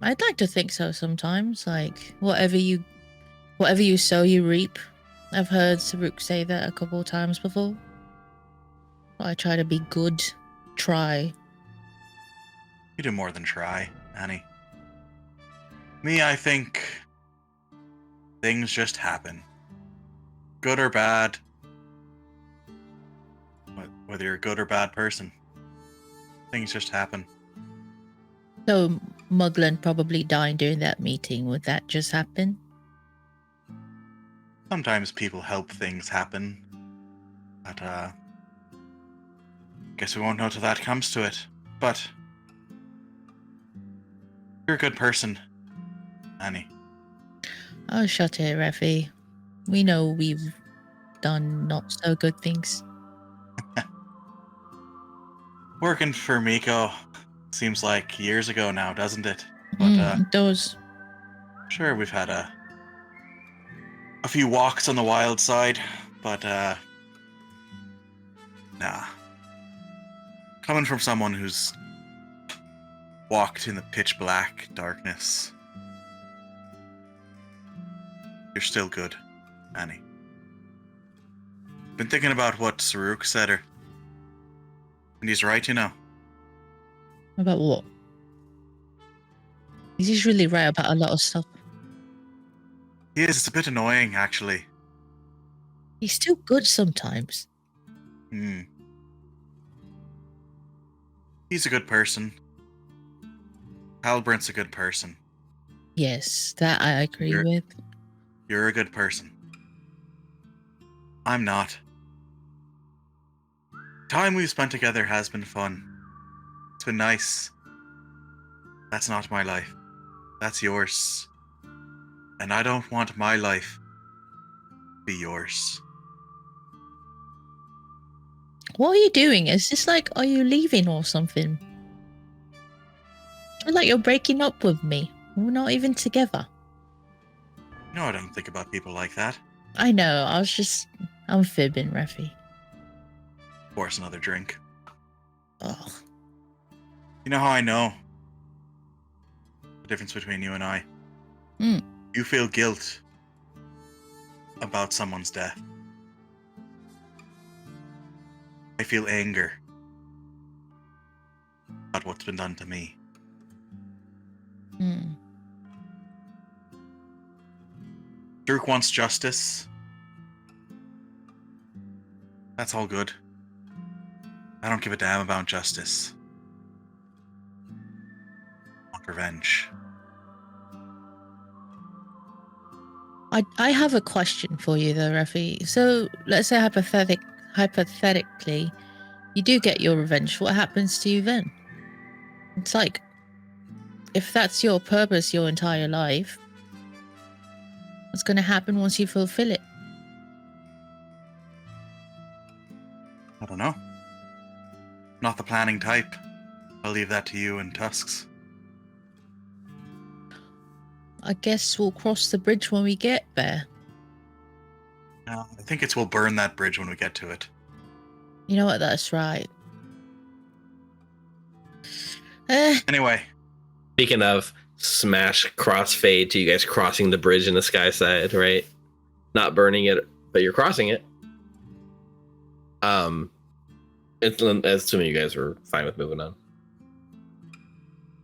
I'd like to think so sometimes. Like, whatever you sow, you reap. I've heard Saruk say that a couple of times before. I try to be good. Try. You do more than try, Annie. Me, I think things just happen. Good or bad. Whether you're a good or bad person. Things just happen. So, Mugland probably died during that meeting. Would that just happen? Sometimes people help things happen. But, guess we won't know till that comes to it. But you're a good person, Annie. Oh, shut it, Reffy. We know we've done not so good things. Working for Miko seems like years ago now, doesn't it? But It does. sure, we've had a few walks on the wild side, but nah. Coming from someone who's walked in the pitch black darkness, you're still good, Annie. Been thinking about what Saruk said, and he's right, you know. About what? He's usually right about a lot of stuff. He is. It's a bit annoying, actually. He's still good sometimes. He's a good person. Halbrant's a good person. Yes, that I agree with. You're a good person. I'm not. Time we've spent together has been fun. It's been nice. That's not my life. That's yours. And I don't want my life to be yours. What are you doing? Is this like, are you leaving or something? I feel like you're breaking up with me. We're not even together. You know I don't think about people like that. I know, I'm fibbing, Reffy. Force another drink. Ugh. You know how I know the difference between you and I? You feel guilt about someone's death. I feel anger about what's been done to me. Dirk wants justice. That's all good. I don't give a damn about justice. I want revenge. I have a question for you though, Reffy. So let's say hypothetically, you do get your revenge. What happens to you then? It's like, if that's your purpose your entire life, what's going to happen once you fulfill it? I don't know. Not the planning type. I'll leave that to you and Tusks. I guess we'll cross the bridge when we get there. No, I think we'll burn that bridge when we get to it. You know what? That's right. Anyway. Speaking of, smash crossfade to you guys crossing the bridge in the sky side, right? Not burning it, but you're crossing it. Assuming you guys were fine with moving on.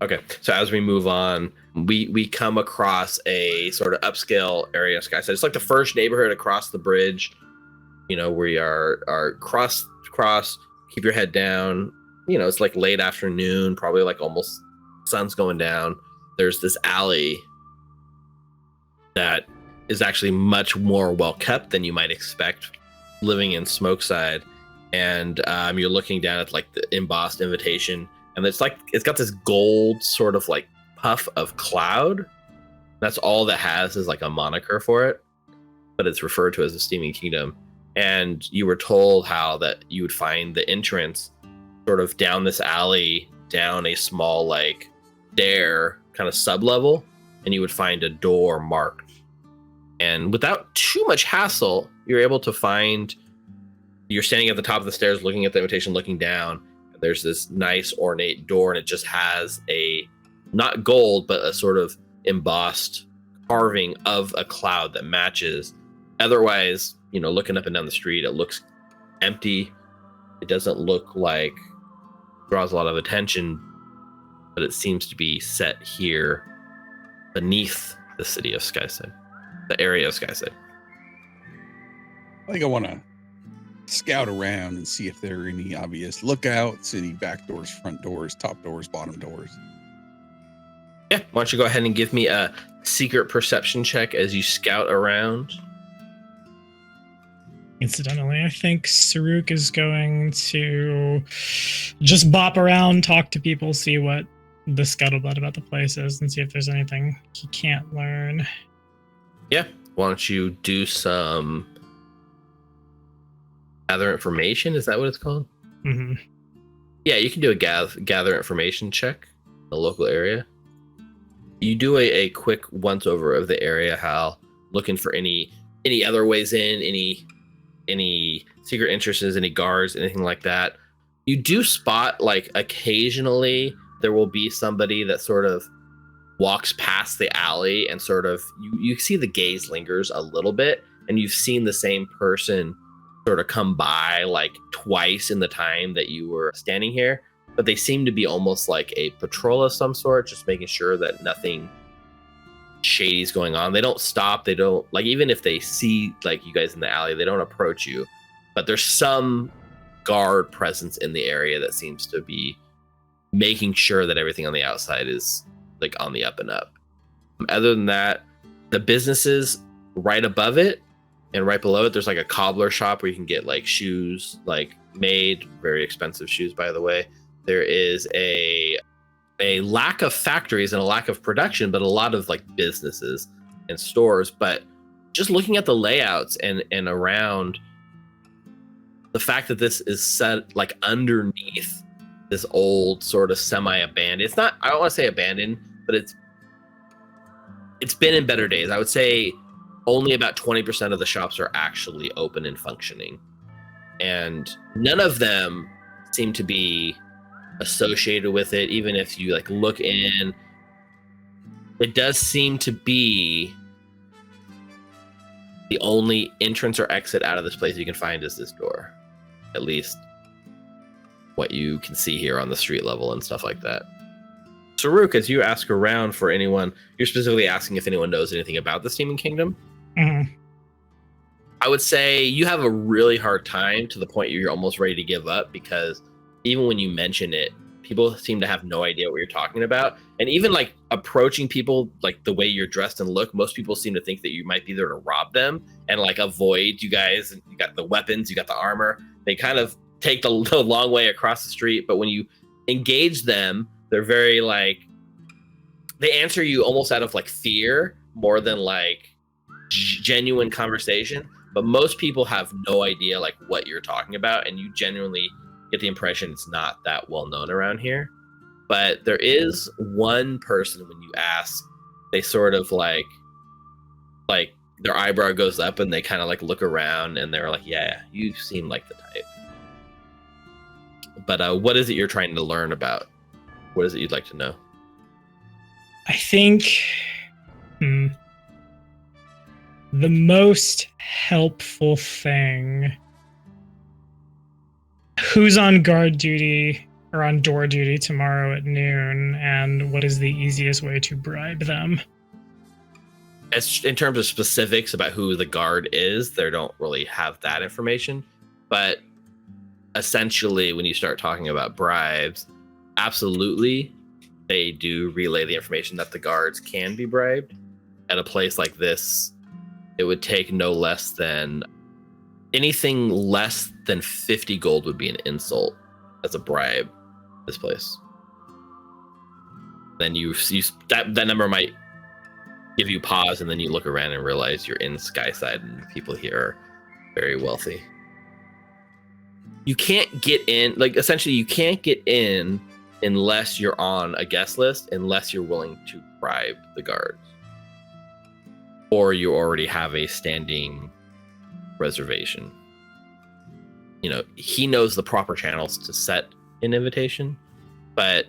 Okay, so as we move on, we come across a sort of upscale area of Skyside. It's like the first neighborhood across the bridge. You know, we are cross, keep your head down. You know, it's like late afternoon, probably like almost sun's going down. There's this alley that is actually much more well kept than you might expect living in Smokeside. And you're looking down at like the embossed invitation, and it's got this gold sort of like puff of cloud. That's all that has is like a moniker for it, but it's referred to as the Steaming Kingdom. And you were told how that you would find the entrance sort of down this alley, down a small like stair kind of sub-level, and you would find a door marked. And without too much hassle, you're able to find You're standing at the top of the stairs, looking at the invitation, looking down. And there's this nice ornate door, and it just has a not gold, but a sort of embossed carving of a cloud that matches. Otherwise, looking up and down the street, it looks empty. It doesn't look like draws a lot of attention, but it seems to be set here beneath the city of Skyside, the area of Skyside. I think I want to scout around and see if there are any obvious lookouts, any back doors, front doors, top doors, bottom doors. Yeah, why don't you go ahead and give me a secret perception check as you scout around. Incidentally, I think Saruk is going to just bop around, talk to people, see what the scuttlebutt about the place is, and see if there's anything he can't learn. Yeah, why don't you do some gather information? Is that what it's called? Mm-hmm. Yeah, you can do a gather information check in the local area. You do a quick once over of the area, Hal, looking for any other ways in, any secret entrances, any guards, anything like that. You do spot, like, occasionally there will be somebody that sort of walks past the alley and sort of you see the gaze lingers a little bit, and you've seen the same person sort of come by like twice in the time that you were standing here, but they seem to be almost like a patrol of some sort, just making sure that nothing shady is going on. They don't stop. They don't, like, even if they see like you guys in the alley, they don't approach you, but there's some guard presence in the area that seems to be making sure that everything on the outside is like on the up and up. Other than that, the businesses right above it and right below it, there's like a cobbler shop where you can get like shoes, like made, very expensive shoes, by the way. There is a lack of factories and a lack of production, but a lot of like businesses and stores. But just looking at the layouts and around, the fact that this is set like underneath this old sort of semi-abandoned, it's not, I don't want to say abandoned, but it's been in better days. I would say only about 20% of the shops are actually open and functioning, and none of them seem to be associated with it. Even if you like look in, it does seem to be the only entrance or exit out of this place you can find is this door, at least what you can see here on the street level and stuff like that. Saruk, as you ask around for anyone, you're specifically asking if anyone knows anything about the Steaming Kingdom. Mm-hmm. I would say you have a really hard time, to the point you're almost ready to give up, because even when you mention it, people seem to have no idea what you're talking about. And even like approaching people, like the way you're dressed and look, most people seem to think that you might be there to rob them and like avoid you guys. You got the weapons, you got the armor. They kind of take the long way across the street, but when you engage them, they're very like, they answer you almost out of like fear more than like genuine conversation. But most people have no idea like what you're talking about, and you genuinely get the impression it's not that well known around here. But there is one person, when you ask, they sort of like their eyebrow goes up and they kind of like look around and they're like, yeah, you seem like the type. But what is it you're trying to learn about? What is it you'd like to know? I think the most helpful thing, who's on guard duty or on door duty tomorrow at noon, and what is the easiest way to bribe them? As in terms of specifics about who the guard is, they don't really have that information. But essentially, when you start talking about bribes, absolutely, they do relay the information that the guards can be bribed. At a place like this, it would take no less than, anything less than 50 gold would be an insult as a bribe. This place, then you that number might give you pause, and then you look around and realize you're in Skyside and people here are very wealthy. You can't get in, like, essentially you can't get in unless you're on a guest list, unless you're willing to bribe the guards, or you already have a standing reservation. he knows the proper channels to set an invitation, but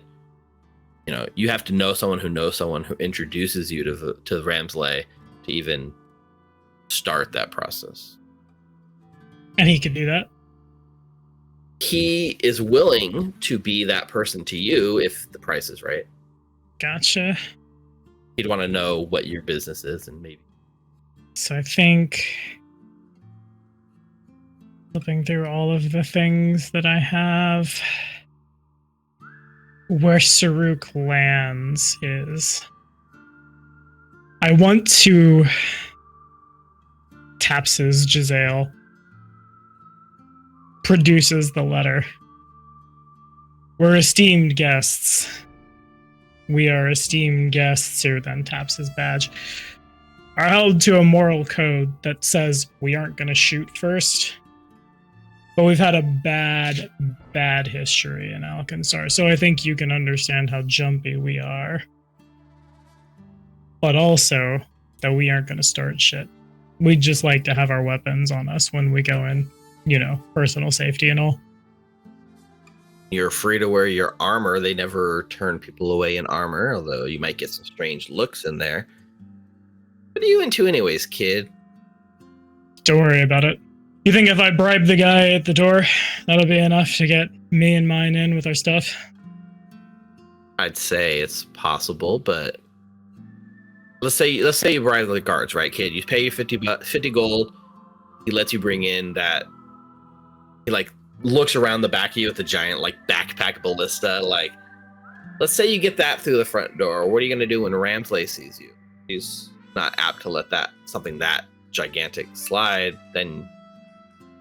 you have to know someone who introduces you to Ramsley to even start that process. And he could do that. He is willing to be that person to you if the price is right. Gotcha. He'd want to know what your business is, and maybe. So I think flipping through all of the things that I have, where Saruk lands is I want to Taps's Giselle produces the letter. We're esteemed guests. We are esteemed guests who then taps his badge. Are held to a moral code that says we aren't going to shoot first. But we've had a bad history in Alkenstar, so I think you can understand how jumpy we are. But also that we aren't going to start shit. We'd just like to have our weapons on us when we go in, personal safety and all. You're free to wear your armor. They never turn people away in armor, although you might get some strange looks in there. What are you into anyways, kid? Don't worry about it. You think if I bribe the guy at the door, that'll be enough to get me and mine in with our stuff? I'd say it's possible, but let's say you bribe the guards, right, kid? You pay 50 gold. He lets you bring in that. He looks around the back of you with a giant backpack ballista. Let's say you get that through the front door. What are you gonna do when Ramsley sees you? He's not apt to let something that gigantic slide. Then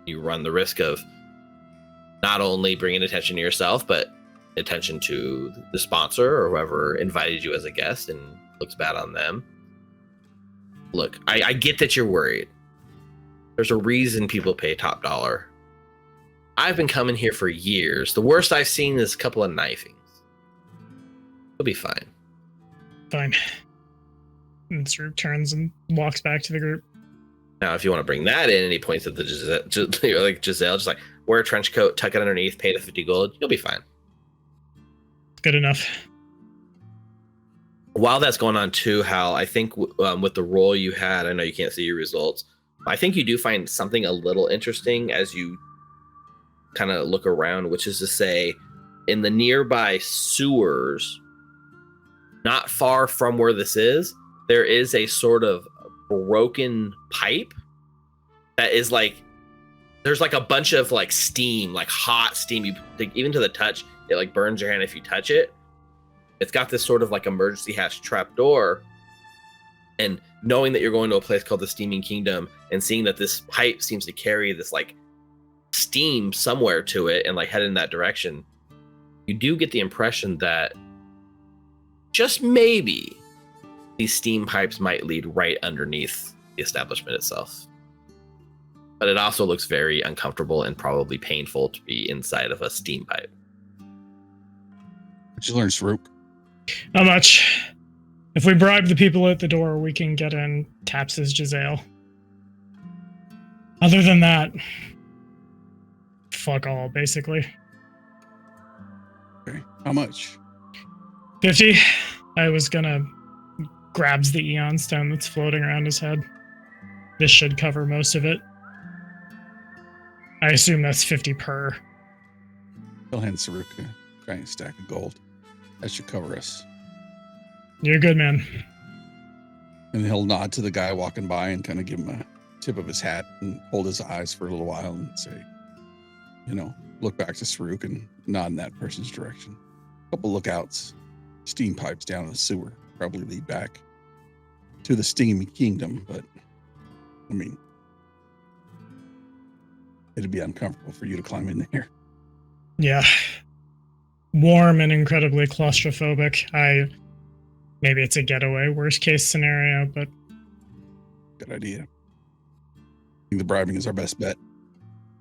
you run the risk of not only bringing attention to yourself, but attention to the sponsor or whoever invited you as a guest, and looks bad on them. Look, I get that you're worried. There's a reason people pay top dollar. I've been coming here for years. The worst I've seen is a couple of knifings. It'll be fine. Fine. And Saruk turns and walks back to the group. Now, if you want to bring that in, and he points at the Giselle, just wear a trench coat, tuck it underneath, pay the 50 gold, you'll be fine. Good enough. While that's going on too, Hal, I think with the role you had, I know you can't see your results, but I think you do find something a little interesting as you kind of look around, which is to say, in the nearby sewers, not far from where this is, there is a sort of broken pipe that is there's a bunch of steam, hot steam. Even to the touch, it burns your hand if you touch it. It's got this sort of emergency hatch trap door, and knowing that you're going to a place called the Steaming Kingdom and seeing that this pipe seems to carry this steam somewhere to it and head in that direction, you do get the impression that just maybe these steam pipes might lead right underneath the establishment itself. But it also looks very uncomfortable and probably painful to be inside of a steam pipe. What'd you learn, Saruk? Not much. If we bribe the people at the door, we can get in Taps's Giselle. Other than that, fuck all, basically. Okay. How much? 50. I was gonna grabs the Eon Stone that's floating around his head. This should cover most of it. I assume that's 50 per. He'll hand Saruk a giant stack of gold. That should cover us. You're good, man. And he'll nod to the guy walking by and kind of give him a tip of his hat and hold his eyes for a little while and say, look back to Saruk and nod in that person's direction. A couple lookouts, steam pipes down in the sewer probably lead back to the Steamy Kingdom, but it'd be uncomfortable for you to climb in there. Yeah. Warm and incredibly claustrophobic. Maybe it's a getaway, worst case scenario, but Good idea. I think the bribing is our best bet.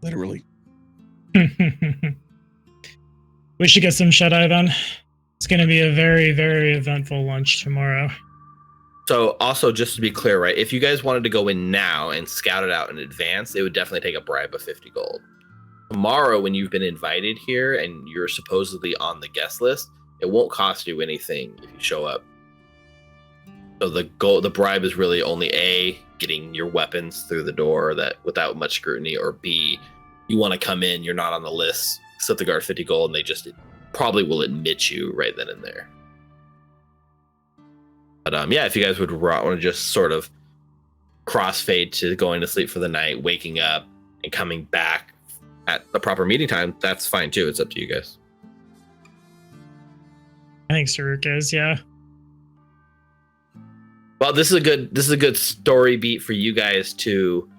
Literally. we should get some shut-eye then. It's going to be a very, very eventful lunch tomorrow. So also, just to be clear, right, if you guys wanted to go in now and scout it out in advance, it would definitely take a bribe of 50 gold. tomorrow when you've been invited here and you're supposedly on the guest list, it won't cost you anything if you show up. So the bribe is really only A, getting your weapons through the door that without much scrutiny, or B, you want to come in, you're not on the list, set the guard 50 gold, and they just probably will admit you right then and there. But yeah, if you guys would want to just sort of crossfade to going to sleep for the night, waking up, and coming back at the proper meeting time, that's fine too. It's up to you guys. I think Saruk is, yeah. Well, this is a good story beat for you guys to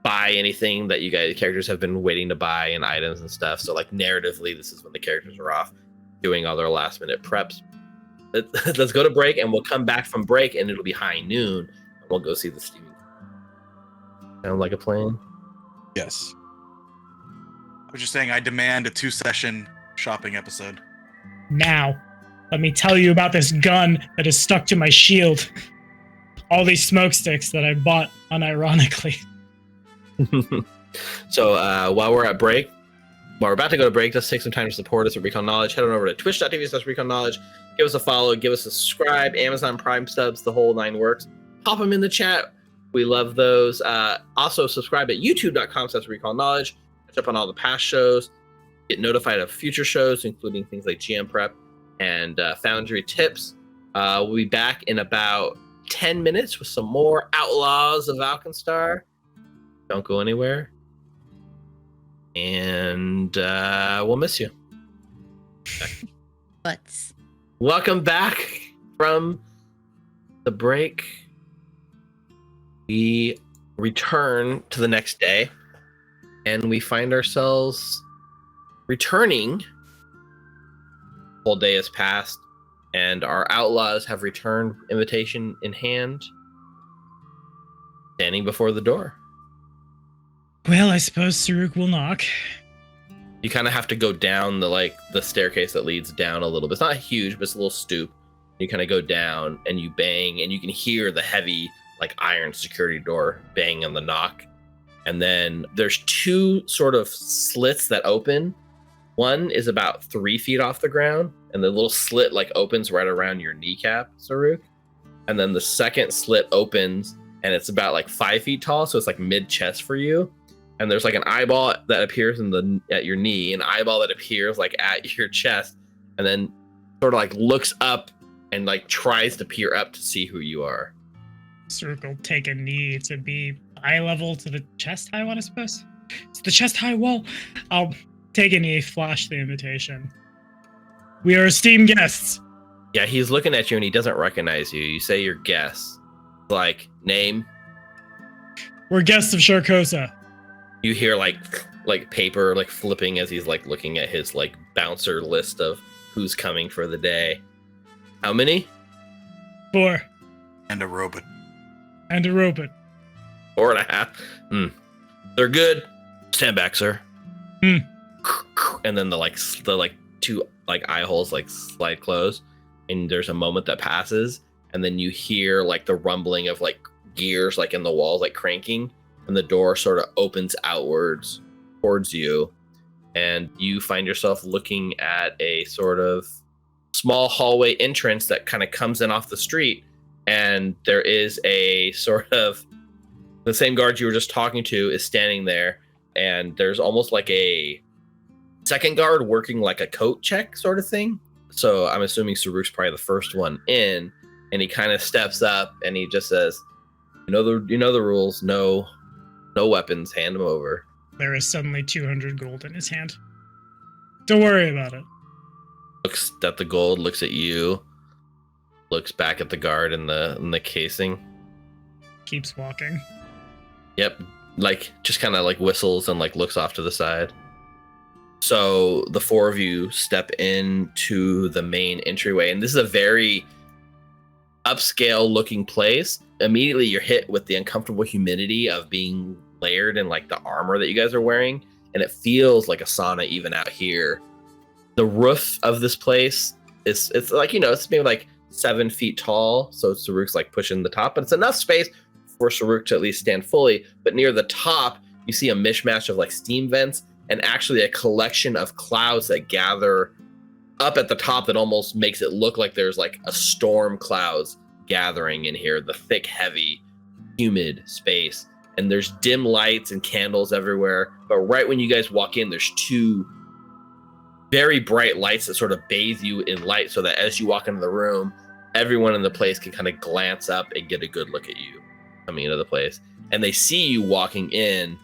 buy anything that you guys characters have been waiting to buy and items and stuff. So like narratively, this is when the characters are off doing all their last minute preps. Let's go to break, and we'll come back from break, and it'll be high noon, and we'll go see the Steaming. Sound like a plan? Yes. I was just saying, I demand a 2-session shopping episode. Now, let me tell you about this gun that is stuck to my shield. All these smoke sticks that I bought unironically. So while we're about to go to break, let's take some time to support us at Recon Knowledge. Head on over to twitch.tv/Recon Knowledge. Give us a follow, give us a subscribe, Amazon Prime subs, the whole 9 works. Pop them in the chat. We love those. Also subscribe at youtube.com/Recon Knowledge. Catch up on all the past shows. Get notified of future shows, including things like GM Prep and Foundry tips. We'll be back in about 10 minutes with some more Outlaws of Alkenstar. Don't go anywhere. And we'll miss you. Butts. Welcome back from the break. We return to the next day, and we find ourselves returning. Whole day has passed, and our outlaws have returned, invitation in hand, standing before the door. Well, I suppose Saruk will knock. You kind of have to go down the staircase that leads down a little bit. It's not huge, but it's a little stoop. You kind of go down and you bang, and you can hear the heavy iron security door bang on the knock. And then there's 2 sort of slits that open. One is about 3 feet off the ground, and the little slit opens right around your kneecap, Saruk. And then the second slit opens, and it's about 5 feet tall, so it's mid chest for you. And there's an eyeball that appears at your knee, an eyeball that appears at your chest, and then sort of looks up and tries to peer up to see who you are. Saruk will take a knee to be eye level to the chest high one, I suppose. It's the chest high wall. I'll take a knee, flash the invitation. We are esteemed guests. Yeah, he's looking at you and he doesn't recognize you. You say your guess. Name? We're guests of Sharkosa. You hear paper flipping as he's looking at his bouncer list of who's coming for the day. How many? 4. And a robot. And a robot. 4.5. They're good. Stand back, sir. And then the 2 eye holes slide close, and there's a moment that passes, and then you hear the rumbling of gears in the walls cranking, and the door sort of opens outwards towards you, and you find yourself looking at a sort of small hallway entrance that kind of comes in off the street, and there is a sort of the same guard you were just talking to is standing there, and there's almost a second guard working a coat check sort of thing. So I'm assuming Saruk's probably the first one in, and he kind of steps up and he just says, you know the rules, no weapons, hand them over. There is suddenly 200 gold in his hand. Don't worry about it. Looks at the gold, looks at you, looks back at the guard in the casing. Keeps walking. Yep, just kind of whistles and looks off to the side. So the 4 of you step into the main entryway, and this is a very upscale looking place. Immediately you're hit with the uncomfortable humidity of being layered in the armor that you guys are wearing, and it feels like a sauna even out here. The roof of this place is it's maybe 7 feet tall, so Saruk's pushing the top, but it's enough space for Saruk to at least stand fully. But near the top you see a mishmash of steam vents and actually a collection of clouds that gather up at the top that almost makes it look like there's like a storm clouds gathering in here, the thick, heavy, humid space. And there's dim lights and candles everywhere. But right when you guys walk in, there's two very bright lights that sort of bathe you in light so that as you walk into the room, everyone in the place can kind of glance up and get a good look at you coming into the place. And they see you walking in,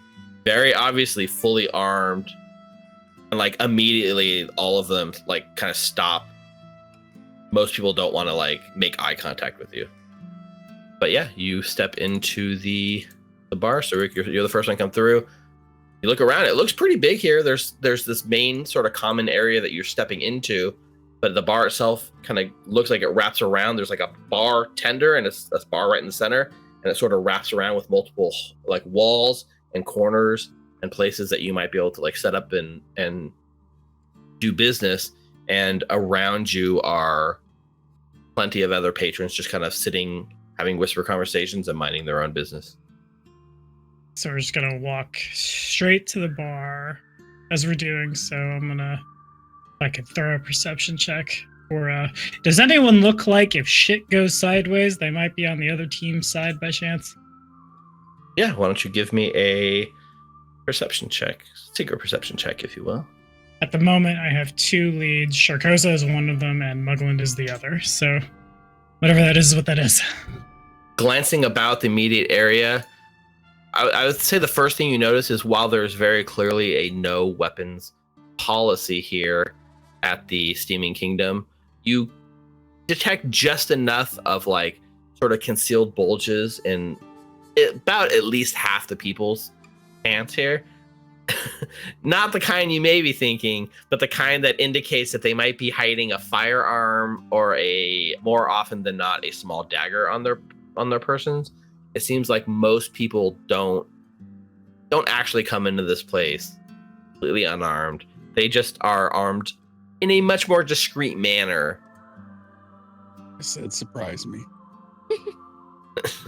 very obviously fully armed. And like immediately all of them like kind of stop. Most people don't want to like make eye contact with you. But yeah, you step into the bar. So Rick, you're the first one to come through. You look around, it looks pretty big here. There's this main sort of common area that you're stepping into, but the bar itself kind of looks like it wraps around. There's like a bartender and it's a bar right in the center, and it sort of wraps around with multiple like walls and corners and places that you might be able to like set up and do business. And around you are plenty of other patrons just kind of sitting, having whisper conversations and minding their own business. So we're just gonna walk straight to the bar as we're doing so. I'm gonna, if I could throw a perception check. Or does anyone look like if shit goes sideways, they might be on the other team's side by chance? Yeah, why don't you give me a perception check, secret perception check, if you will. At the moment, I have 2 leads. Sharkoza is one of them, and Mugland is the other. So whatever that is what that is. Glancing about the immediate area, I would say the first thing you notice is while there's very clearly a no weapons policy here at the Steaming Kingdom, you detect just enough of like sort of concealed bulges in about at least half the people's pants here. Not the kind you may be thinking, but the kind that indicates that they might be hiding a firearm or a, more often than not, a small dagger on their persons. It seems like most people don't actually come into this place completely unarmed. They just are armed in a much more discreet manner. I said, surprise me.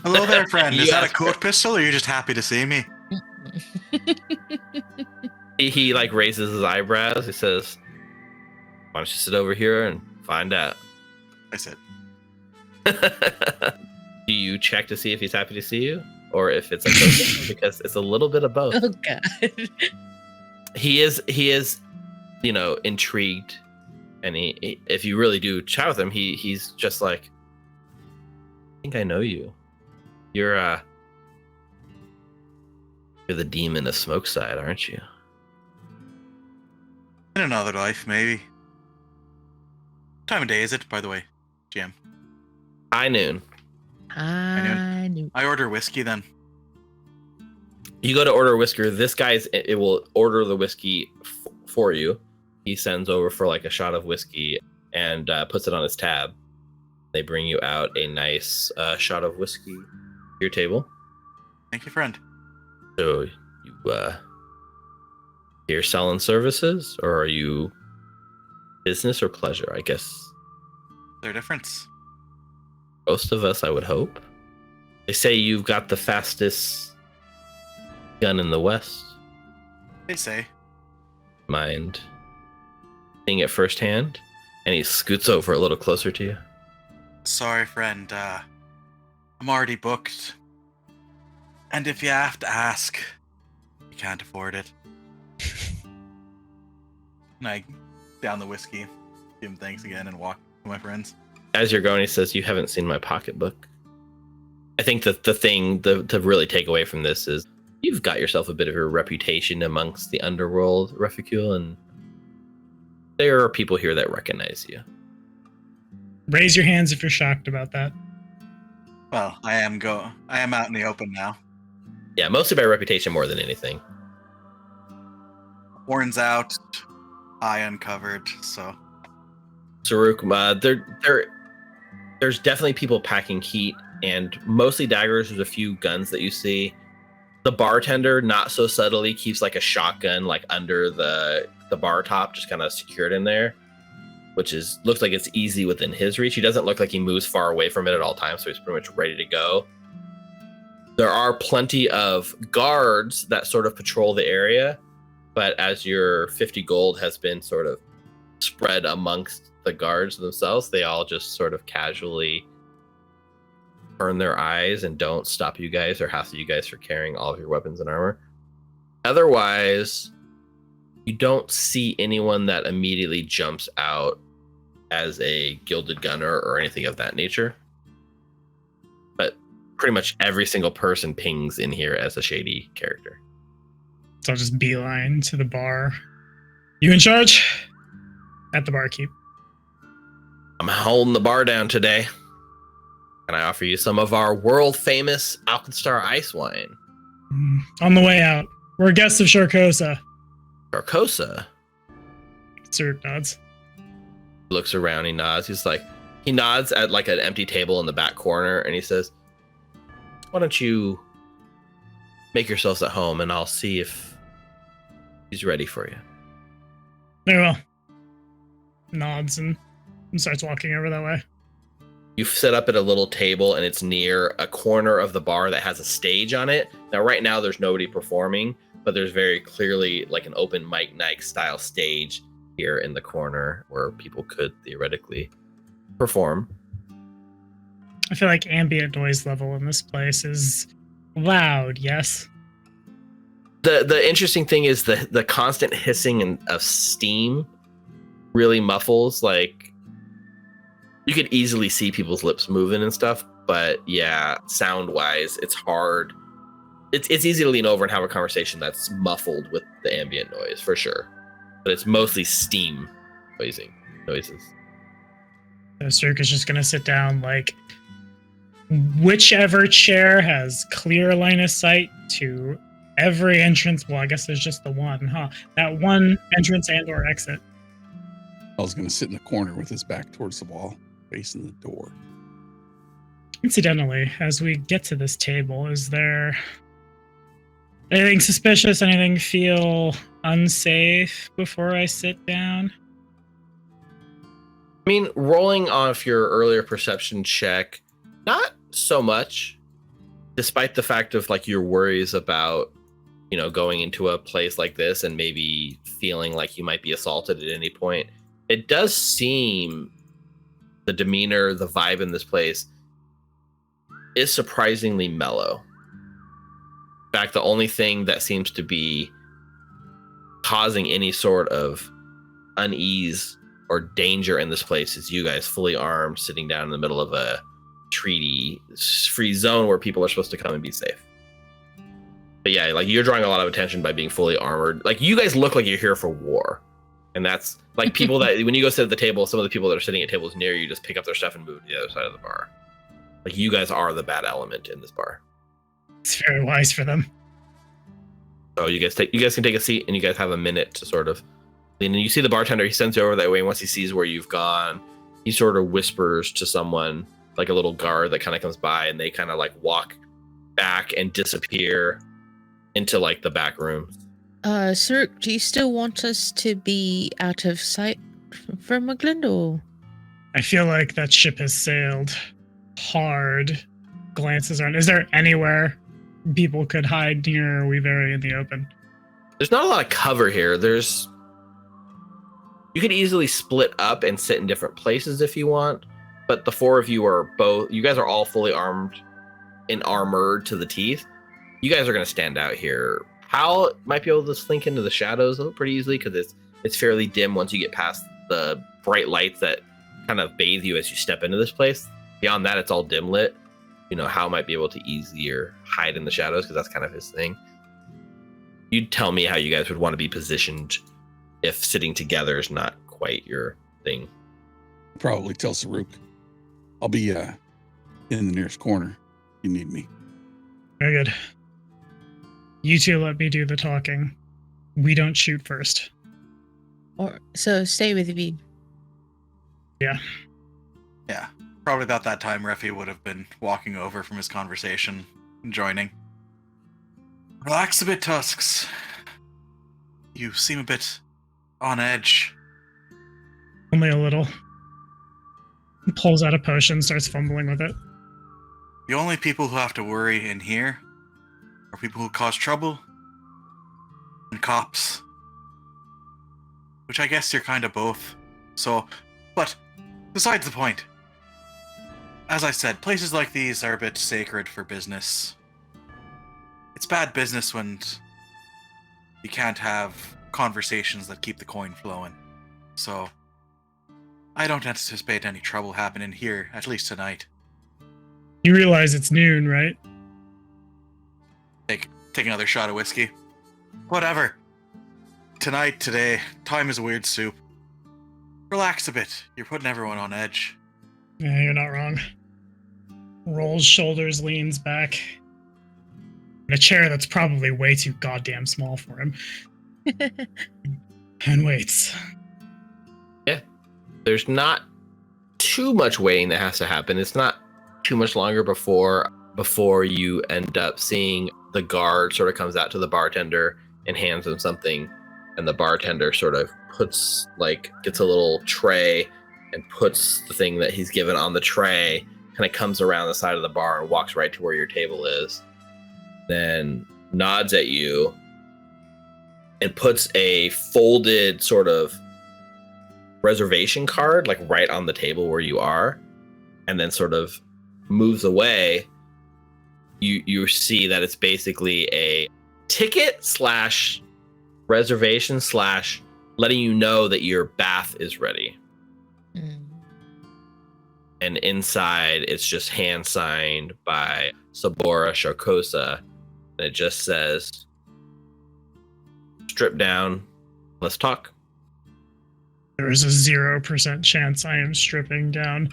Hello there, friend. Is that a Yes. coke pistol, or are you just happy to see me? He like raises his eyebrows. He says, "Why don't you sit over here and find out?" I said, Do you check to see if he's happy to see you, or if it's a token? Because it's a little bit of both. Oh god. He is, intrigued, and he if you really do chat with him, he's just like, I think I know you. You're the demon of Smokeside, aren't you? in another life, maybe. What time of day is it, by the way, GM? High noon. I knew. I order whiskey then. You go to order a whisker. This guy's it will order the whiskey for you. He sends over for like a shot of whiskey and puts it on his tab. They bring you out a nice shot of whiskey to your table. Thank you, friend. So you here selling services, or are you business or pleasure? I guess Is there a difference? most of us, I would hope. They say you've got the fastest gun in the West. They say. Mind seeing it firsthand? And he scoots over a little closer to you. Sorry, friend. I'm already booked. And if you have to ask, you can't afford it. And I down the whiskey, give him thanks again, and walk to my friends. As you're going, he says, "You haven't seen my pocketbook." I think that the thing to really take away from this is you've got yourself a bit of a reputation amongst the underworld, Reficule, and there are people here that recognize you. Raise your hands if you're shocked about that. Well, I am out in the open now. Yeah, mostly by reputation more than anything. Horns out, eye uncovered, so Saruk, there's definitely people packing heat, and mostly daggers. There's a few guns that you see. The bartender, not so subtly, keeps like a shotgun like under the bar top, just kind of secured in there, which looks like it's easy within his reach. He doesn't look like he moves far away from it at all times, so he's pretty much ready to go. There are plenty of guards that sort of patrol the area, but as your 50 gold has been sort of spread amongst the guards themselves, they all just sort of casually turn their eyes and don't stop you guys or hassle you guys for carrying all of your weapons and armor. Otherwise, you don't see anyone that immediately jumps out as a gilded gunner or anything of that nature. But pretty much every single person pings in here as a shady character. So I'll just beeline to the bar. You in charge? At the barkeep. I'm holding the bar down today. Can I offer you some of our world-famous Alkenstar ice wine? On the way out. We're guests of Sharkosa. Sharkosa? Sir nods. Looks around, he nods. He nods at like an empty table in the back corner, and he says, why don't you make yourselves at home, and I'll see if he's ready for you. Very well. Nods and starts walking over that way. You've set up at a little table, and it's near a corner of the bar that has a stage on it. Now, right now, there's nobody performing, but there's very clearly like an open mic night style stage here in the corner where people could theoretically perform. I feel like ambient noise level in this place is loud, yes? The interesting thing is the constant hissing of steam really muffles. Like, you could easily see people's lips moving and stuff, but yeah, sound wise, it's hard. It's easy to lean over and have a conversation that's muffled with the ambient noise for sure, but it's mostly steam noises. So Cirque is just gonna sit down, like, whichever chair has clear line of sight to every entrance. Well, I guess there's just the one, huh? That one entrance and or exit. I was going to sit in the corner with his back towards the wall, facing the door. Incidentally, as we get to this table, is there anything suspicious, anything feel unsafe before I sit down? I mean, rolling off your earlier perception check, not so much, despite the fact of like your worries about, going into a place like this and maybe feeling like you might be assaulted at any point. It does seem the demeanor, the vibe in this place is surprisingly mellow. In fact, the only thing that seems to be causing any sort of unease or danger in this place is you guys fully armed, sitting down in the middle of a treaty-free zone where people are supposed to come and be safe. But yeah, like, you're drawing a lot of attention by being fully armored. Like, you guys look like you're here for war. And that's like people that when you go sit at the table, some of the people that are sitting at tables near you just pick up their stuff and move to the other side of the bar. Like, you guys are the bad element in this bar. It's very wise for them. So you guys can take a seat, and you guys have a minute to sort of lean. And you see the bartender, he sends you over that way. And once he sees where you've gone, he sort of whispers to someone, like a little guard that kind of comes by, and they kind of like walk back and disappear into like the back room. Sir, do you still want us to be out of sight from Mugland, or? I feel like that ship has sailed hard. Glances around. Is there anywhere people could hide near, or are we very in the open? There's not a lot of cover here. You could easily split up and sit in different places if you want, but the four of you you guys are all fully armed and armored to the teeth. You guys are going to stand out here. Hal might be able to slink into the shadows pretty easily because it's fairly dim once you get past the bright lights that kind of bathe you as you step into this place. Beyond that, it's all dim lit. Hal might be able to easier hide in the shadows because that's kind of his thing. You'd tell me how you guys would want to be positioned if sitting together is not quite your thing. Probably tell Saruk. I'll be in the nearest corner if you need me. Very good. You two let me do the talking. We don't shoot first. So stay with me. Yeah. Yeah. Probably about that time, Refi would have been walking over from his conversation and joining. Relax a bit, Tusks. You seem a bit on edge. Only a little. He pulls out a potion, starts fumbling with it. The only people who have to worry in here are people who cause trouble and cops. which I guess you're kind of both. So, but besides the point. As I said, places like these are a bit sacred for business. It's bad business when you can't have conversations that keep the coin flowing. So, I don't anticipate any trouble happening here, at least tonight. You realize it's noon, right? Take another shot of whiskey. Whatever. Tonight, today, time is a weird soup. Relax a bit. You're putting everyone on edge. Yeah, you're not wrong. Rolls shoulders, leans back. In a chair that's probably way too goddamn small for him. And waits. Yeah. There's not too much waiting that has to happen. It's not too much longer before you end up seeing the guard sort of comes out to the bartender and hands him something. And the bartender sort of gets a little tray and puts the thing that he's given on the tray, kind of comes around the side of the bar and walks right to where your table is. Then nods at you and puts a folded sort of reservation card like right on the table where you are, and then sort of moves away. You see that it's basically a ticket / reservation / letting you know that your bath is ready. And inside it's just hand signed by Sabora Sharkosa. And it just says, strip down, let's talk. There is a 0% chance I am stripping down.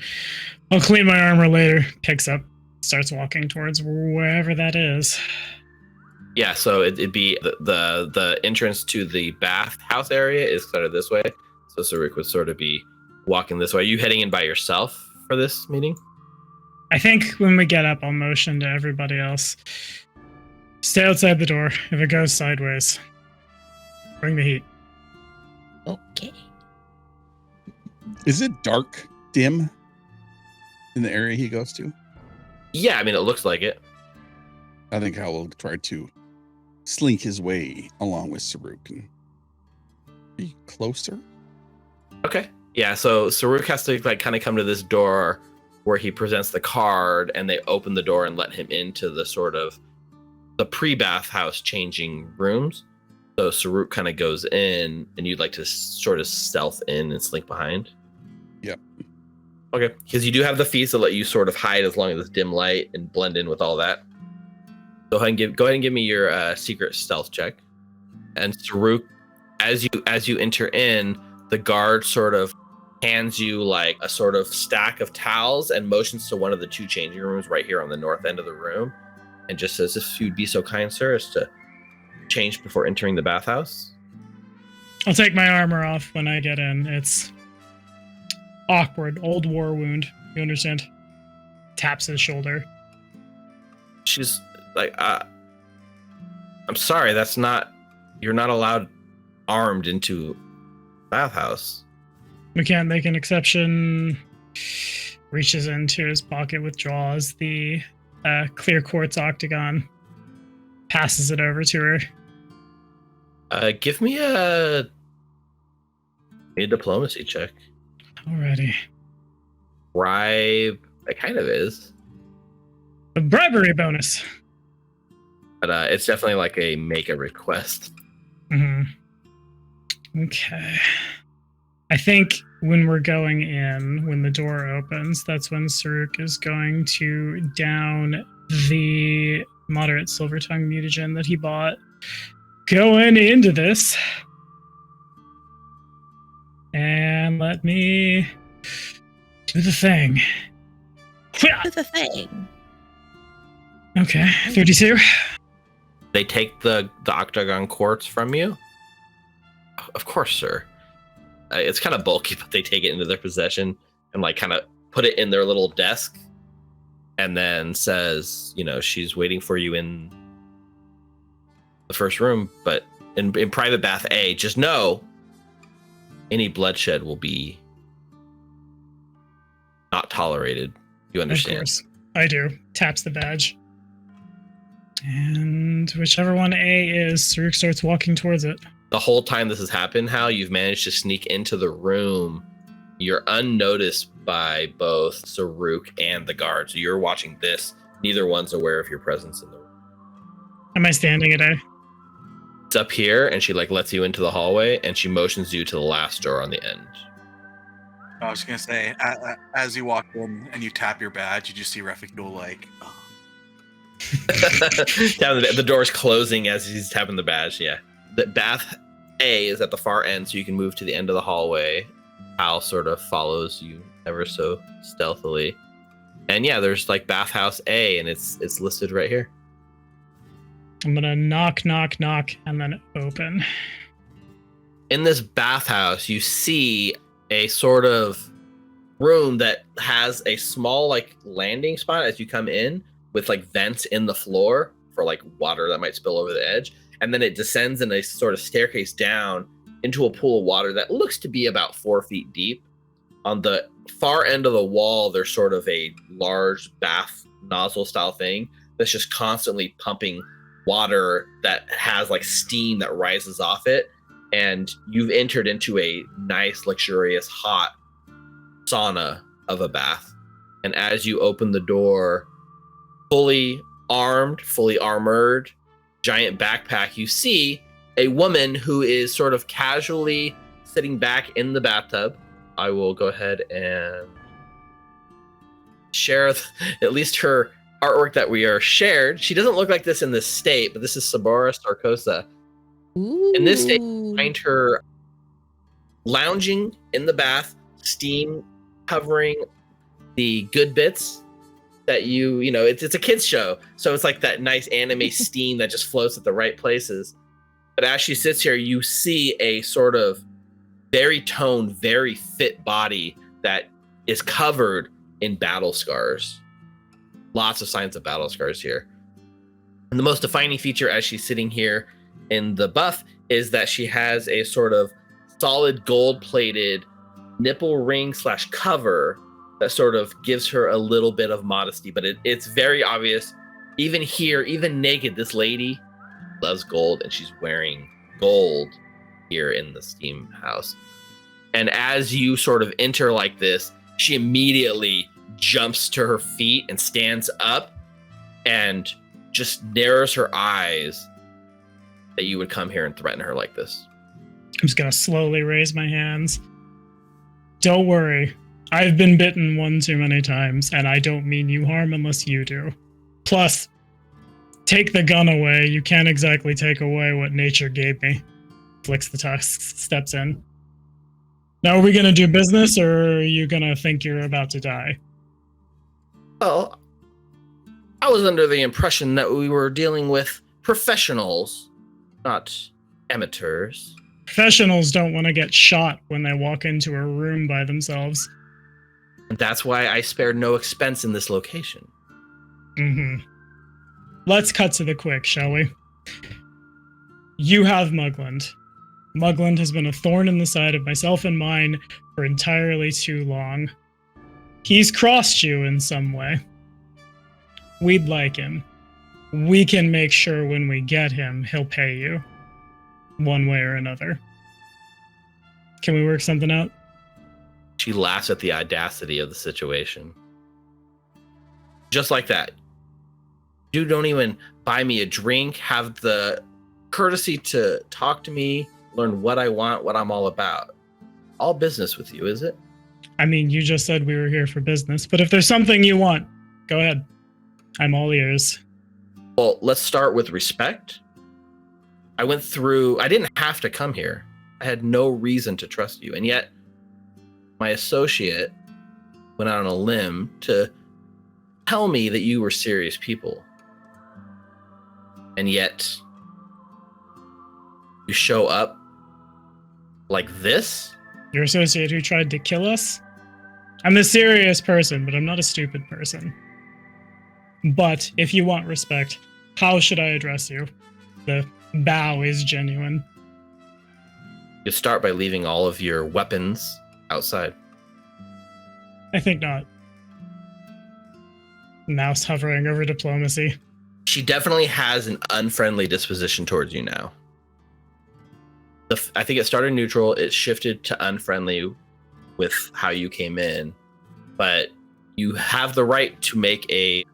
I'll clean my armor later. Picks up, starts walking towards wherever that is. Yeah, so it'd be the entrance to the bathhouse area is sort of this way. So Saruk would sort of be walking this way. Are you heading in by yourself for this meeting? I think when we get up, I'll motion to everybody else. Stay outside the door. If it goes sideways, bring the heat. Okay. Is it dark, dim in the area he goes to? Yeah, I mean, it looks like it. I think Hal will try to slink his way along with Saruk and be closer. Okay. Yeah, so Saruk has to kind of come to this door where he presents the card, and they open the door and let him into the sort of the pre-bathhouse changing rooms. So Saruk kind of goes in, and you'd like to sort of stealth in and slink behind. Yep. Okay, because you do have the feats that let you sort of hide as long as it's dim light and blend in with all that. Go ahead and give me your secret stealth check. And Saruk, as you enter in, the guard sort of hands you like a sort of stack of towels and motions to one of the two changing rooms right here on the north end of the room, and just says, "If you'd be so kind, sir, as to change before entering the bathhouse." I'll take my armor off when I get in. It's awkward. Old war wound. You understand? Taps his shoulder. She's like, I'm sorry, you're not allowed armed into bathhouse. We can't make an exception. Reaches into his pocket, withdraws the clear quartz octagon, passes it over to her. Give me a diplomacy check. Alrighty. Bribe, it kind of is. A bribery bonus. But it's definitely like a make a request. Mm-hmm. Okay. I think when we're going in, when the door opens, that's when Saruk is going to down the moderate silver tongue mutagen that he bought going into this. And let me do the thing. Do the thing. Okay, 32. They take the octagon quartz from you? Of course, sir. It's kind of bulky, but they take it into their possession and like kind of put it in their little desk, and then says, she's waiting for you in the first room, but in private bath A, just know any bloodshed will be not tolerated. You understand? Of course. I do. Taps the badge. And whichever one A is, Saruk starts walking towards it. the whole time this has happened, Hal, you've managed to sneak into the room. You're unnoticed by both Saruk and the guard. So you're watching this. Neither one's aware of your presence in the room. Am I standing at A? It's up here, and she like lets you into the hallway, and she motions you to the last door on the end. I was gonna say, as you walk in and you tap your badge, you just see Refik go like, oh. Down the door's closing as he's tapping the badge. Yeah, the bath A is at the far end, so you can move to the end of the hallway. Hal sort of follows you ever so stealthily, and yeah, there's like bathhouse A, and it's listed right here. I'm gonna knock, and then open. In this bathhouse, you see a sort of room that has a small like landing spot as you come in, with like vents in the floor for like water that might spill over the edge, and then it descends in a sort of staircase down into a pool of water that looks to be about 4 feet deep. On the far end of the wall, there's sort of a large bath nozzle style thing that's just constantly pumping water that has like steam that rises off it. And you've entered into a nice, luxurious, hot sauna of a bath. And as you open the door, fully armed, fully armored, giant backpack, you see a woman who is sort of casually sitting back in the bathtub. I will go ahead and share at least her artwork that we are shared. She doesn't look like this in this state, but this is Sabara Starkosa. In this state, you find her lounging in the bath, steam covering the good bits that you know, it's a kid's show. So it's like that nice anime steam that just floats at the right places. But as she sits here, you see a sort of very toned, very fit body that is covered in battle scars. Lots of signs of battle scars here. And the most defining feature as she's sitting here in the buff is that she has a sort of solid gold-plated nipple ring / cover that sort of gives her a little bit of modesty. But it's very obvious, even here, even naked, this lady loves gold, and she's wearing gold here in the steam house. And as you sort of enter like this, she immediately jumps to her feet and stands up and just narrows her eyes that you would come here and threaten her like this. I'm just gonna slowly raise my hands. Don't worry. I've been bitten one too many times, and I don't mean you harm unless you do. Plus, take the gun away. You can't exactly take away what nature gave me. Flicks the tusk, steps in. Now, are we gonna do business, or are you gonna think you're about to die? Well, I was under the impression that we were dealing with professionals, not amateurs. Professionals don't want to get shot when they walk into a room by themselves. And that's why I spared no expense in this location. Mm-hmm. Let's cut to the quick, shall we? You have Mugland. Mugland has been a thorn in the side of myself and mine for entirely too long. He's crossed you in some way. We'd like him. We can make sure when we get him, he'll pay you. One way or another. Can we work something out? She laughs at the audacity of the situation. Just like that. You don't even buy me a drink, have the courtesy to talk to me, learn what I want, what I'm all about. All business with you, is it? I mean, you just said we were here for business, but if there's something you want, go ahead. I'm all ears. Well, let's start with respect. I didn't have to come here. I had no reason to trust you. And yet, my associate went out on a limb to tell me that you were serious people. And yet, you show up like this? Your associate who tried to kill us? I'm a serious person, but I'm not a stupid person. But if you want respect, how should I address you? The bow is genuine. You start by leaving all of your weapons outside. I think not. Mouse hovering over diplomacy. She definitely has an unfriendly disposition towards you now. I think it started neutral. It shifted to unfriendly with how you came in, but you have the right to make a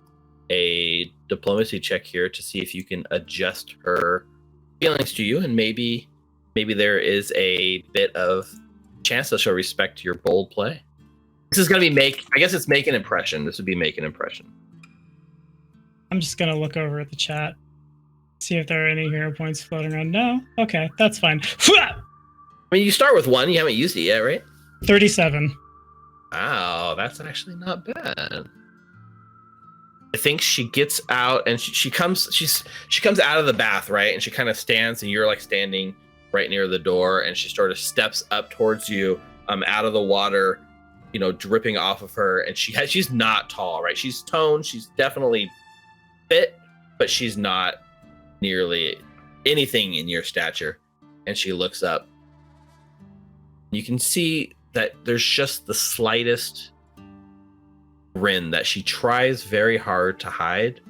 diplomacy check here to see if you can adjust her feelings to you, and maybe there is a bit of chance that she'll respect your bold play. This is going to be I guess it's make an impression. This would be make an impression. I'm just going to look over at the chat, see if there are any hero points floating around. No? Okay, that's fine. I mean, you start with 1. You haven't used it yet, right? 37. Wow, that's actually not bad. I think she gets out and she comes out of the bath, right? And she kind of stands, and you're like standing right near the door, and she sort of steps up towards you, out of the water, dripping off of her. And she's not tall, right? She's toned, she's definitely fit, but she's not nearly anything in your stature. And she looks up. You can see that there's just the slightest grin that she tries very hard to hide,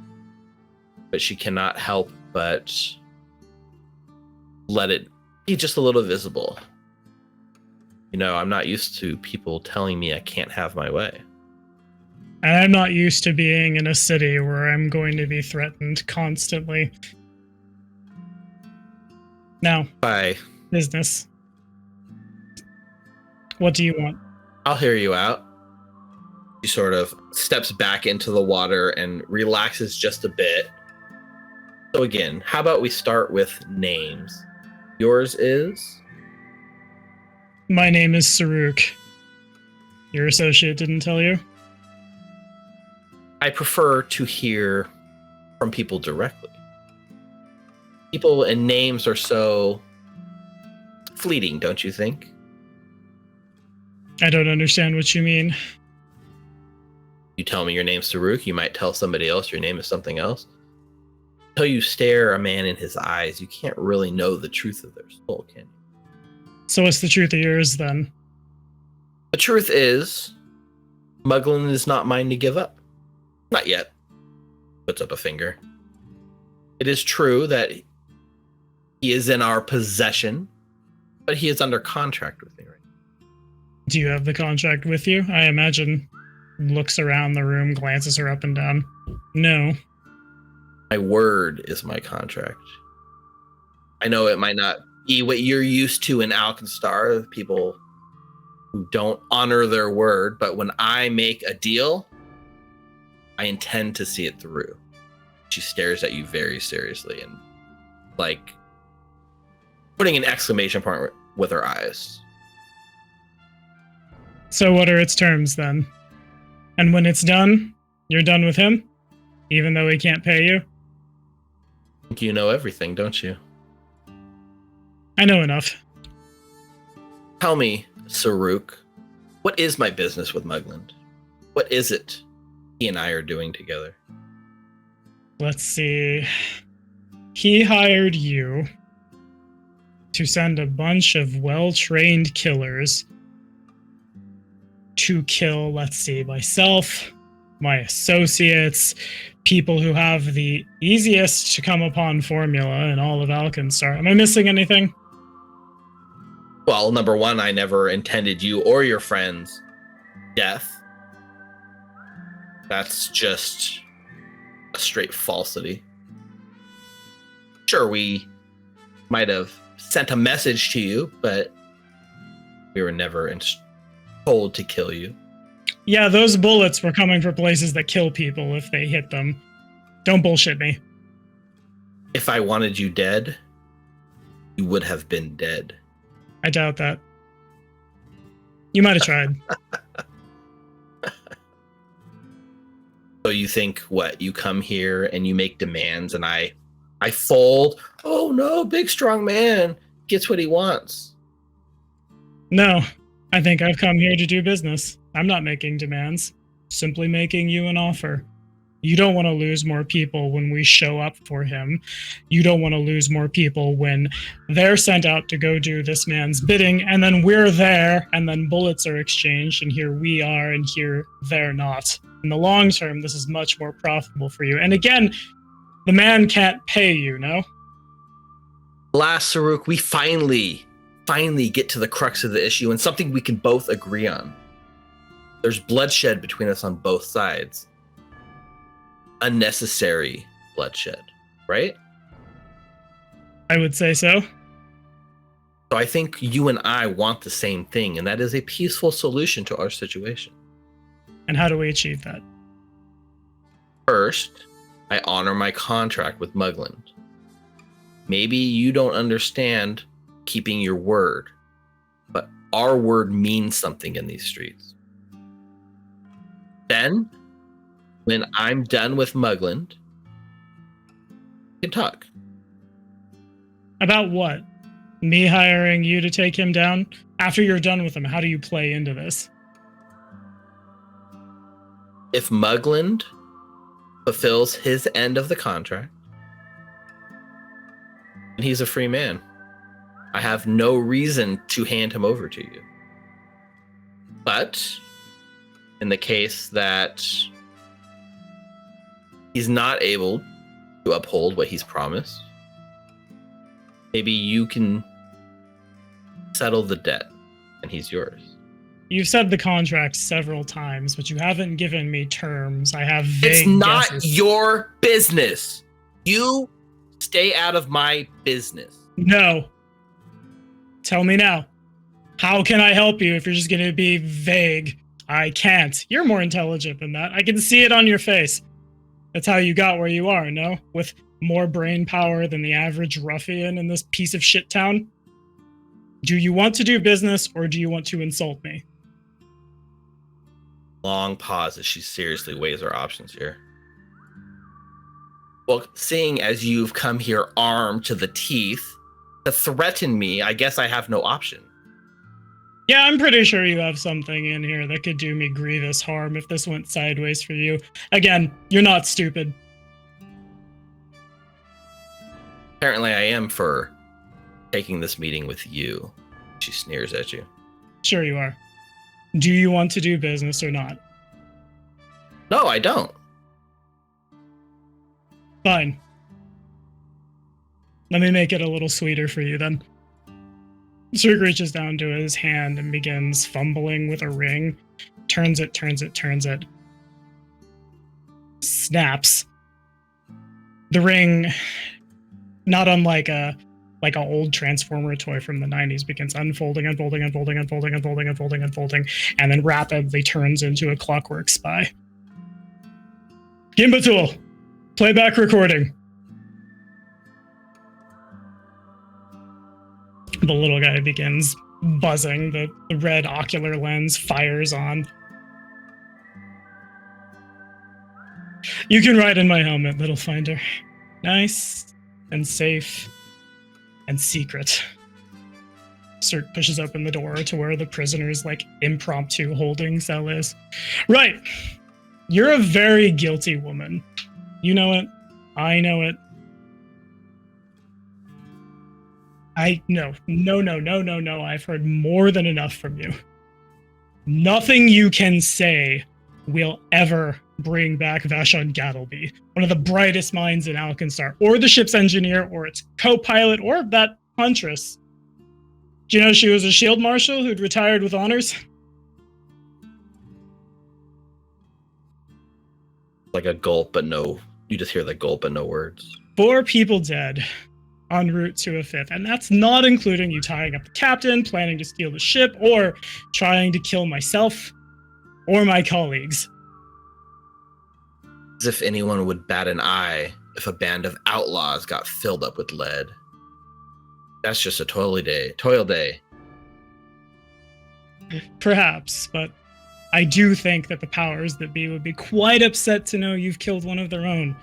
but she cannot help but let it be just a little visible. I'm not used to people telling me I can't have my way. And I'm not used to being in a city where I'm going to be threatened constantly. Now, Bye. Business. What do you want? I'll hear you out. She sort of steps back into the water and relaxes just a bit. So again, how about we start with names? Yours is? My name is Saruk. Your associate didn't tell you? I prefer to hear from people directly. People and names are so fleeting, don't you think? I don't understand what you mean. You tell me your name's Saruk, you might tell somebody else your name is something else. Until you stare a man in his eyes, you can't really know the truth of their soul, can you? So what's the truth of yours, then? The truth is, Mugland is not mine to give up. Not yet. Puts up a finger. It is true that he is in our possession, but he is under contract with me right now. Do you have the contract with you? I imagine. Looks around the room, glances her up and down. No. My word is my contract. I know it might not be what you're used to in Alkenstar, people who don't honor their word, but when I make a deal, I intend to see it through. She stares at you very seriously and like putting an exclamation point with her eyes. So what are its terms then? And when it's done, you're done with him? Even though he can't pay you? I think you know everything, don't you? I know enough. Tell me, Saruk, what is my business with Mugland? What is it he and I are doing together? Let's see. He hired you to send a bunch of well-trained killers to kill, let's see, myself, my associates, people who have the easiest to come upon formula in all of Alkenstar. Am I missing anything? Well, number one, I never intended you or your friends' death. That's just a straight falsity. Sure, we might have sent a message to you, but we were never told to kill you. Yeah, those bullets were coming for places that kill people if they hit them. Don't bullshit me. If I wanted you dead, you would have been dead. I doubt that. You might have tried. So you think what? You come here and you make demands and I fold? Oh no, big strong man gets what he wants. No, I think I've come here to do business. I'm not making demands, simply making you an offer. You don't want to lose more people when we show up for him. You don't want to lose more people when they're sent out to go do this man's bidding, and then we're there, and then bullets are exchanged, and here we are, and here they're not. In the long term, this is much more profitable for you. And again, the man can't pay you, no? Last Saruk, we finally finally get to the crux of the issue and something we can both agree on. There's bloodshed between us on both sides. Unnecessary bloodshed, right? I would say so. So I think you and I want the same thing, and that is a peaceful solution to our situation. And how do we achieve that? First, I honor my contract with Mugland. Maybe you don't understand keeping your word, but our word means something in these streets. Then, when I'm done with Mugland, we can talk. About what? Me hiring you to take him down? After you're done with him, how do you play into this? If Mugland fulfills his end of the contract, and he's a free man, I have no reason to hand him over to you. But in the case that he's not able to uphold what he's promised, maybe you can settle the debt and he's yours. You've said the contract several times, but you haven't given me terms. I have vague It's not guesses. your business. You stay out of my business. No. Tell me now. How can I help you if you're just going to be vague? I can't. You're more intelligent than that. I can see it on your face. That's how you got where you are, no? With more brain power than the average ruffian in this piece of shit town? Do you want to do business or do you want to insult me? Long pause as she seriously weighs her options here. Well, seeing as you've come here armed to the teeth to threaten me, I guess I have no option. Yeah, I'm pretty sure you have something in here that could do me grievous harm if this went sideways for you. Again, you're not stupid. Apparently I am for taking this meeting with you. She sneers at you. Sure you are. Do you want to do business or not? No, I don't. Fine. Let me make it a little sweeter for you then. Zerg reaches down to his hand and begins fumbling with a ring. Turns it. Snaps. The ring, not unlike a old Transformer toy from the 90s, begins unfolding, and then rapidly turns into a clockwork spy. Gimba playback recording. The little guy begins buzzing. The red ocular lens fires on. You can ride in my helmet, little finder. Nice and safe and secret. Cert pushes open the door to where the prisoner's impromptu holding cell is. Right. You're a very guilty woman. You know it. I know it. No. I've heard more than enough from you. Nothing you can say will ever bring back Vashon Gattleby, one of the brightest minds in Alkenstar, or the ship's engineer, or its co-pilot, or that huntress. Do you know she was a shield marshal who'd retired with honors? Like a gulp, but no. You just hear the gulp, but no words. 4 people dead en route to a 5th, and that's not including you tying up the captain, planning to steal the ship, or trying to kill myself or my colleagues. As if anyone would bat an eye if a band of outlaws got filled up with lead. That's just a toil day. Perhaps, but I do think that the powers that be would be quite upset to know you've killed one of their own.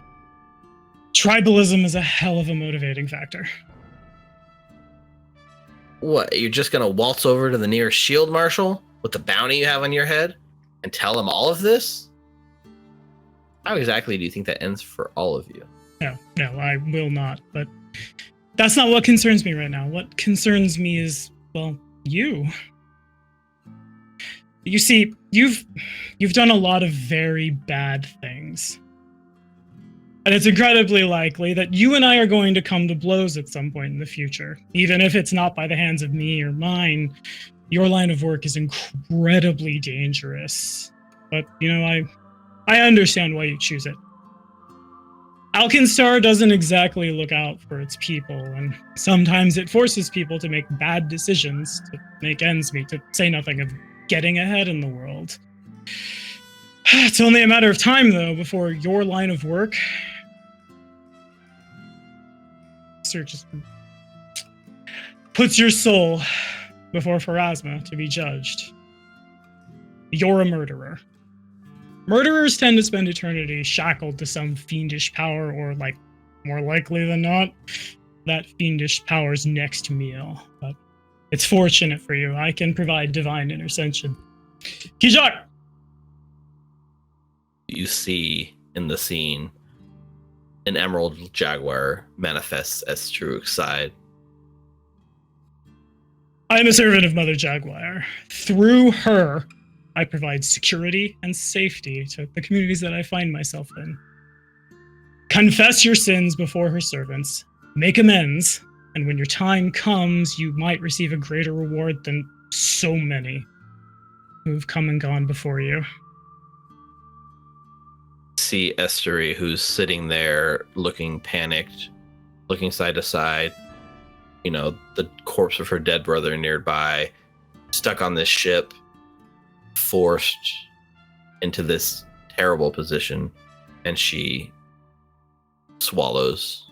Tribalism is a hell of a motivating factor. What, you're just gonna waltz over to the nearest shield marshal with the bounty you have on your head and tell him all of this? How exactly do you think that ends for all of you? No, I will not, but that's not what concerns me right now. What concerns me is, well, you. You see, you've done a lot of very bad things. And it's incredibly likely that you and I are going to come to blows at some point in the future. Even if it's not by the hands of me or mine, your line of work is incredibly dangerous. But, I understand why you choose it. Alkenstar doesn't exactly look out for its people, and sometimes it forces people to make bad decisions to make ends meet, to say nothing of getting ahead in the world. It's only a matter of time, though, before your line of work just puts your soul before Pharasma to be judged. You're a murderer. Murderers tend to spend eternity shackled to some fiendish power, or, more likely than not, that fiendish power's next meal. But it's fortunate for you. I can provide divine intercession. Kijak! You see in the scene an emerald jaguar manifests as Taruk's side. I am a servant of Mother Jaguar. Through her, I provide security and safety to the communities that I find myself in. Confess your sins before her servants, make amends, and when your time comes, you might receive a greater reward than so many who've come and gone before you. See Estery, who's sitting there looking panicked, looking side to side. The corpse of her dead brother nearby, stuck on this ship, forced into this terrible position, and she swallows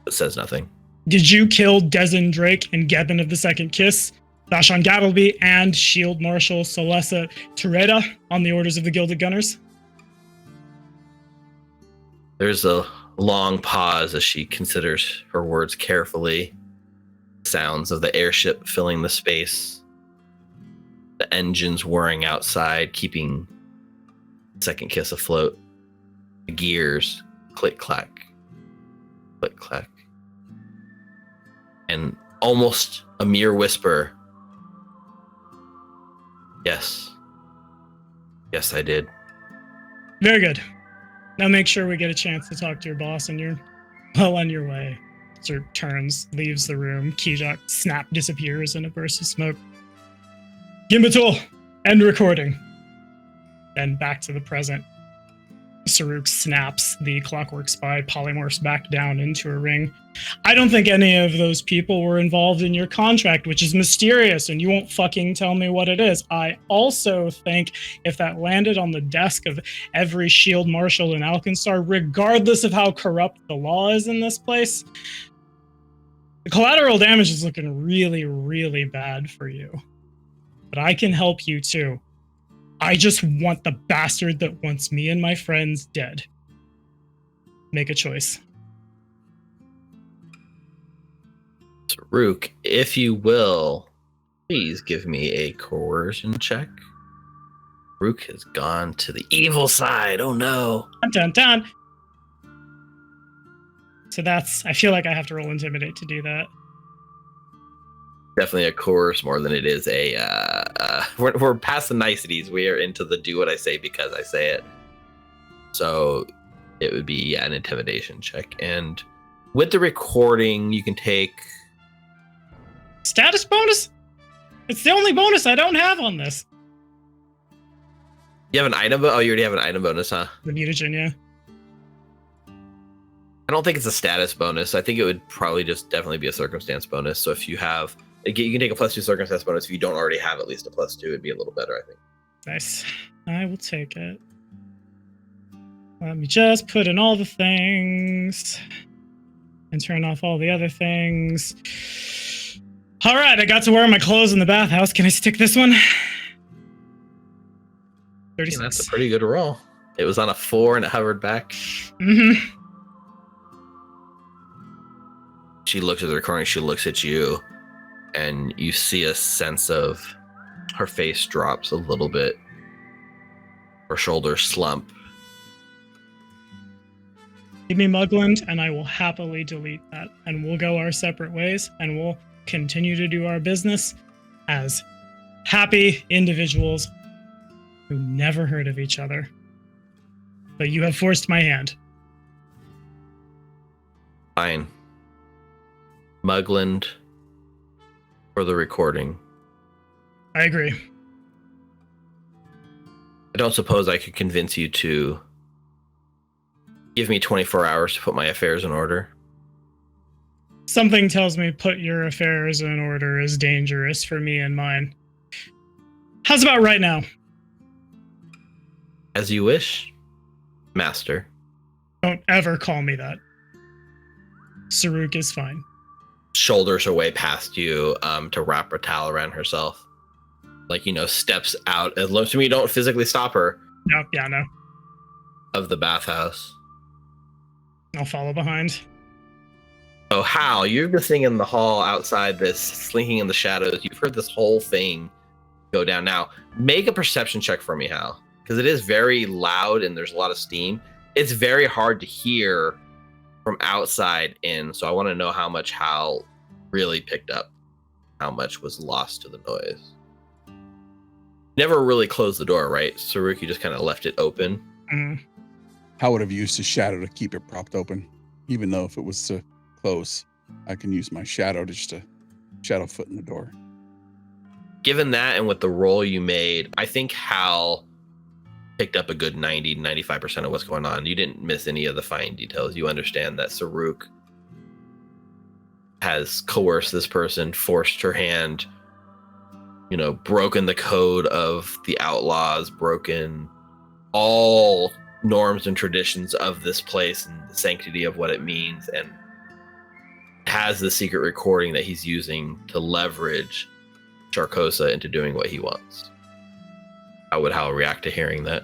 but says nothing. Did you kill Dezen Drake and Gebben of the Second Kiss, Vashon Gattleby, and Shield Marshal Celessa Tereda on the orders of the Gilded Gunners? There's a long pause as she considers her words carefully. Sounds of the airship filling the space, the engines whirring outside, keeping Second Kiss afloat. The gears click clack, and almost a mere whisper. Yes, I did. Very good. Now make sure we get a chance to talk to your boss, and you're well on your way. Sir turns, leaves the room. Kijak snap disappears in a burst of smoke. Gimbatul, end recording. Then back to the present. Saruk snaps the clockwork spy, polymorphs back down into a ring. I don't think any of those people were involved in your contract, which is mysterious, and you won't fucking tell me what it is. I also think if that landed on the desk of every shield marshal in Alkenstar, regardless of how corrupt the law is in this place, the collateral damage is looking really, really bad for you. But I can help you too. I just want the bastard that wants me and my friends dead. Make a choice. Saruk, if you will, please give me a coercion check. Saruk has gone to the evil side. Oh no. Dun, dun, dun. So I feel like I have to roll Intimidate to do that. Definitely a coerce more than it is we're past the niceties. We are into the do what I say because I say it. So it would be an intimidation check. And with the recording, you can take status bonus? It's the only bonus I don't have on this. You have an item? Oh, you already have an item bonus, huh? The mutagen, yeah. I don't think it's a status bonus. I think it would probably just definitely be a circumstance bonus. So if you have, you can take a +2 circumstance bonus. If you don't already have at least a +2, it'd be a little better, I think. Nice. I will take it. Let me just put in all the things and turn off all the other things. All right, I got to wear my clothes in the bathhouse. Can I stick this one? 36. Yeah, that's a pretty good roll. It was on a 4 and it hovered back. Mm-hmm. She looks at the recording, she looks at you, and you see a sense of her face drops a little bit. Her shoulders slump. Give me Mugland, and I will happily delete that. And we'll go our separate ways, and we'll continue to do our business as happy individuals who never heard of each other. But you have forced my hand. Fine. Mugland for the recording. I agree. I don't suppose I could convince you to give me 24 hours to put my affairs in order. Something tells me put your affairs in order is dangerous for me and mine. How's about right now? As you wish, Master. Don't ever call me that. Saruk is fine. Shoulders her way past you to wrap a towel around herself. Like, steps out. As long as you don't physically stop her. No. Of the bathhouse. I'll follow behind. Oh, Hal, you're just sitting in the hall outside this, slinking in the shadows. You've heard this whole thing go down. Now, make a perception check for me, Hal. Because it is very loud and there's a lot of steam. It's very hard to hear from outside in, so I want to know how much Hal really picked up, how much was lost to the noise. Never really closed the door, right? Saruk, you just kind of left it open. I would have used his shadow to keep it propped open, even though if it was to close, I can use my shadow to just shadow foot in the door. Given that and with the roll you made, I think Hal picked up a good 90-95% of what's going on. You didn't miss any of the fine details. You understand that Saruk has coerced this person, forced her hand, broken the code of the outlaws, broken all norms and traditions of this place and the sanctity of what it means, and has the secret recording that he's using to leverage Sharkosa into doing what he wants. How would Hal react to hearing that?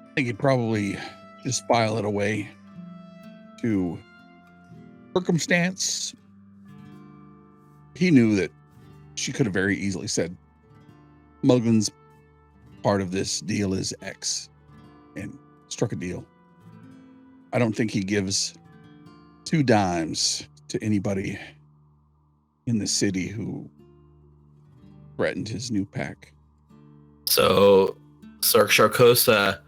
I think he'd probably just file it away to circumstance. He knew that she could have very easily said, Mugland's part of this deal is X, and struck a deal. I don't think he gives 2 dimes to anybody in the city who threatened his new pack. So Sharkosa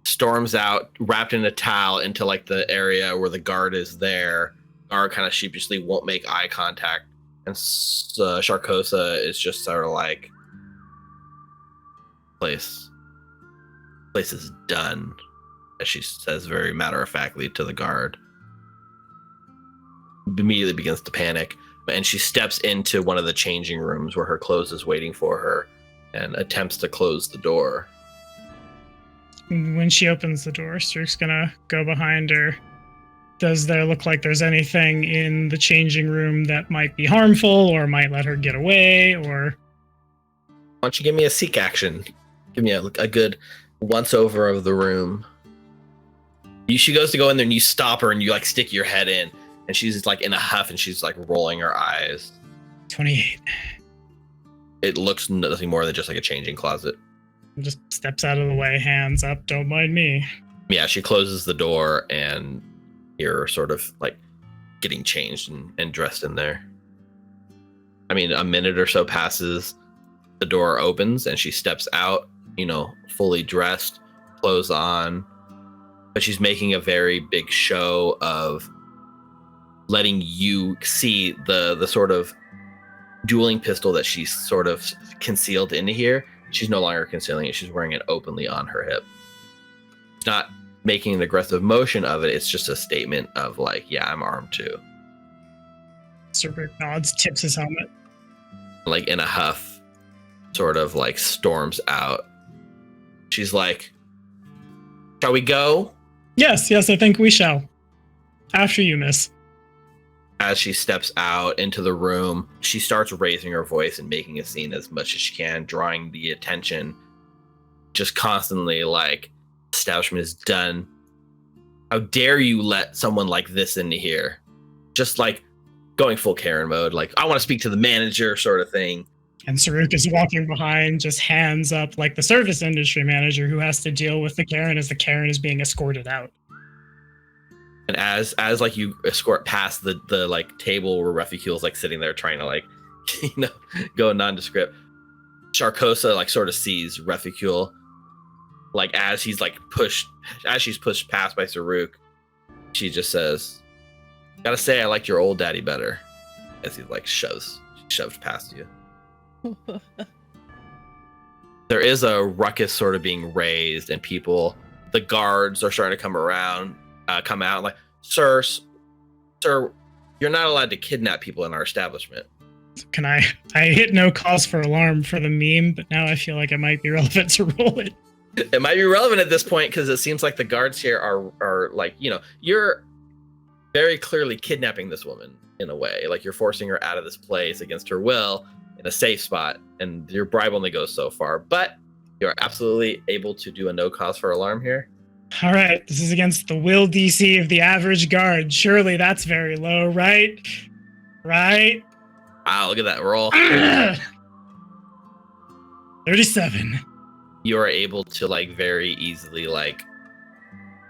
storms out, wrapped in a towel, into like the area where the guard is there. Guard kind of sheepishly won't make eye contact, and Sharkosa is just sort of like, place is done, as she says very matter-of-factly to the guard. Immediately begins to panic, and she steps into one of the changing rooms where her clothes is waiting for her and attempts to close the door. When she opens the door, Sturk's gonna go behind her. Does there look like there's anything in the changing room that might be harmful or might let her get away? Or why don't you give me a seek action? Give me a good once over of the room. She goes to go in there and you stop her and you like stick your head in, and she's like in a huff and she's like rolling her eyes. 28. It looks nothing more than just like a changing closet. Just steps out of the way, hands up, don't mind me. Yeah, she closes the door and you're sort of like getting changed and dressed in there. I mean, a minute or so passes, the door opens and she steps out, fully dressed, clothes on, but she's making a very big show of letting you see the sort of dueling pistol that she's sort of concealed into here. She's no longer concealing it. She's wearing it openly on her hip. She's not making an aggressive motion of it. It's just a statement of like, yeah, I'm armed too. Sir nods, tips his helmet. Like in a huff, sort of like storms out. She's like, shall we go? Yes, I think we shall. After you, miss. As she steps out into the room, she starts raising her voice and making a scene as much as she can, drawing the attention, just constantly like, establishment is done. How dare you let someone like this into here? Just like going full Karen mode, like, I want to speak to the manager sort of thing. And Saruk is walking behind, just hands up, like the service industry manager who has to deal with the Karen as the Karen is being escorted out. And as like you escort past the like table where Refucule's like sitting there trying to like, go nondescript, Sharkosa like sort of sees Refucule, like as she's pushed past by Saruk, she just says, "Gotta say, I liked your old daddy better." As he like shoved past you. There is a ruckus sort of being raised, and the guards are starting to come out like, sir, you're not allowed to kidnap people in our establishment. Can I hit no cause for alarm for the meme, but now I feel like it might be relevant to roll it. It might be relevant at this point because it seems like the guards here are like, you're very clearly kidnapping this woman in a way. Like you're forcing her out of this place against her will in a safe spot, and your bribe only goes so far. But you're absolutely able to do a no cause for alarm here. All right, this is against the will DC of the average guard. Surely that's very low, right? Right? Wow, look at that roll. 37. You are able to like very easily like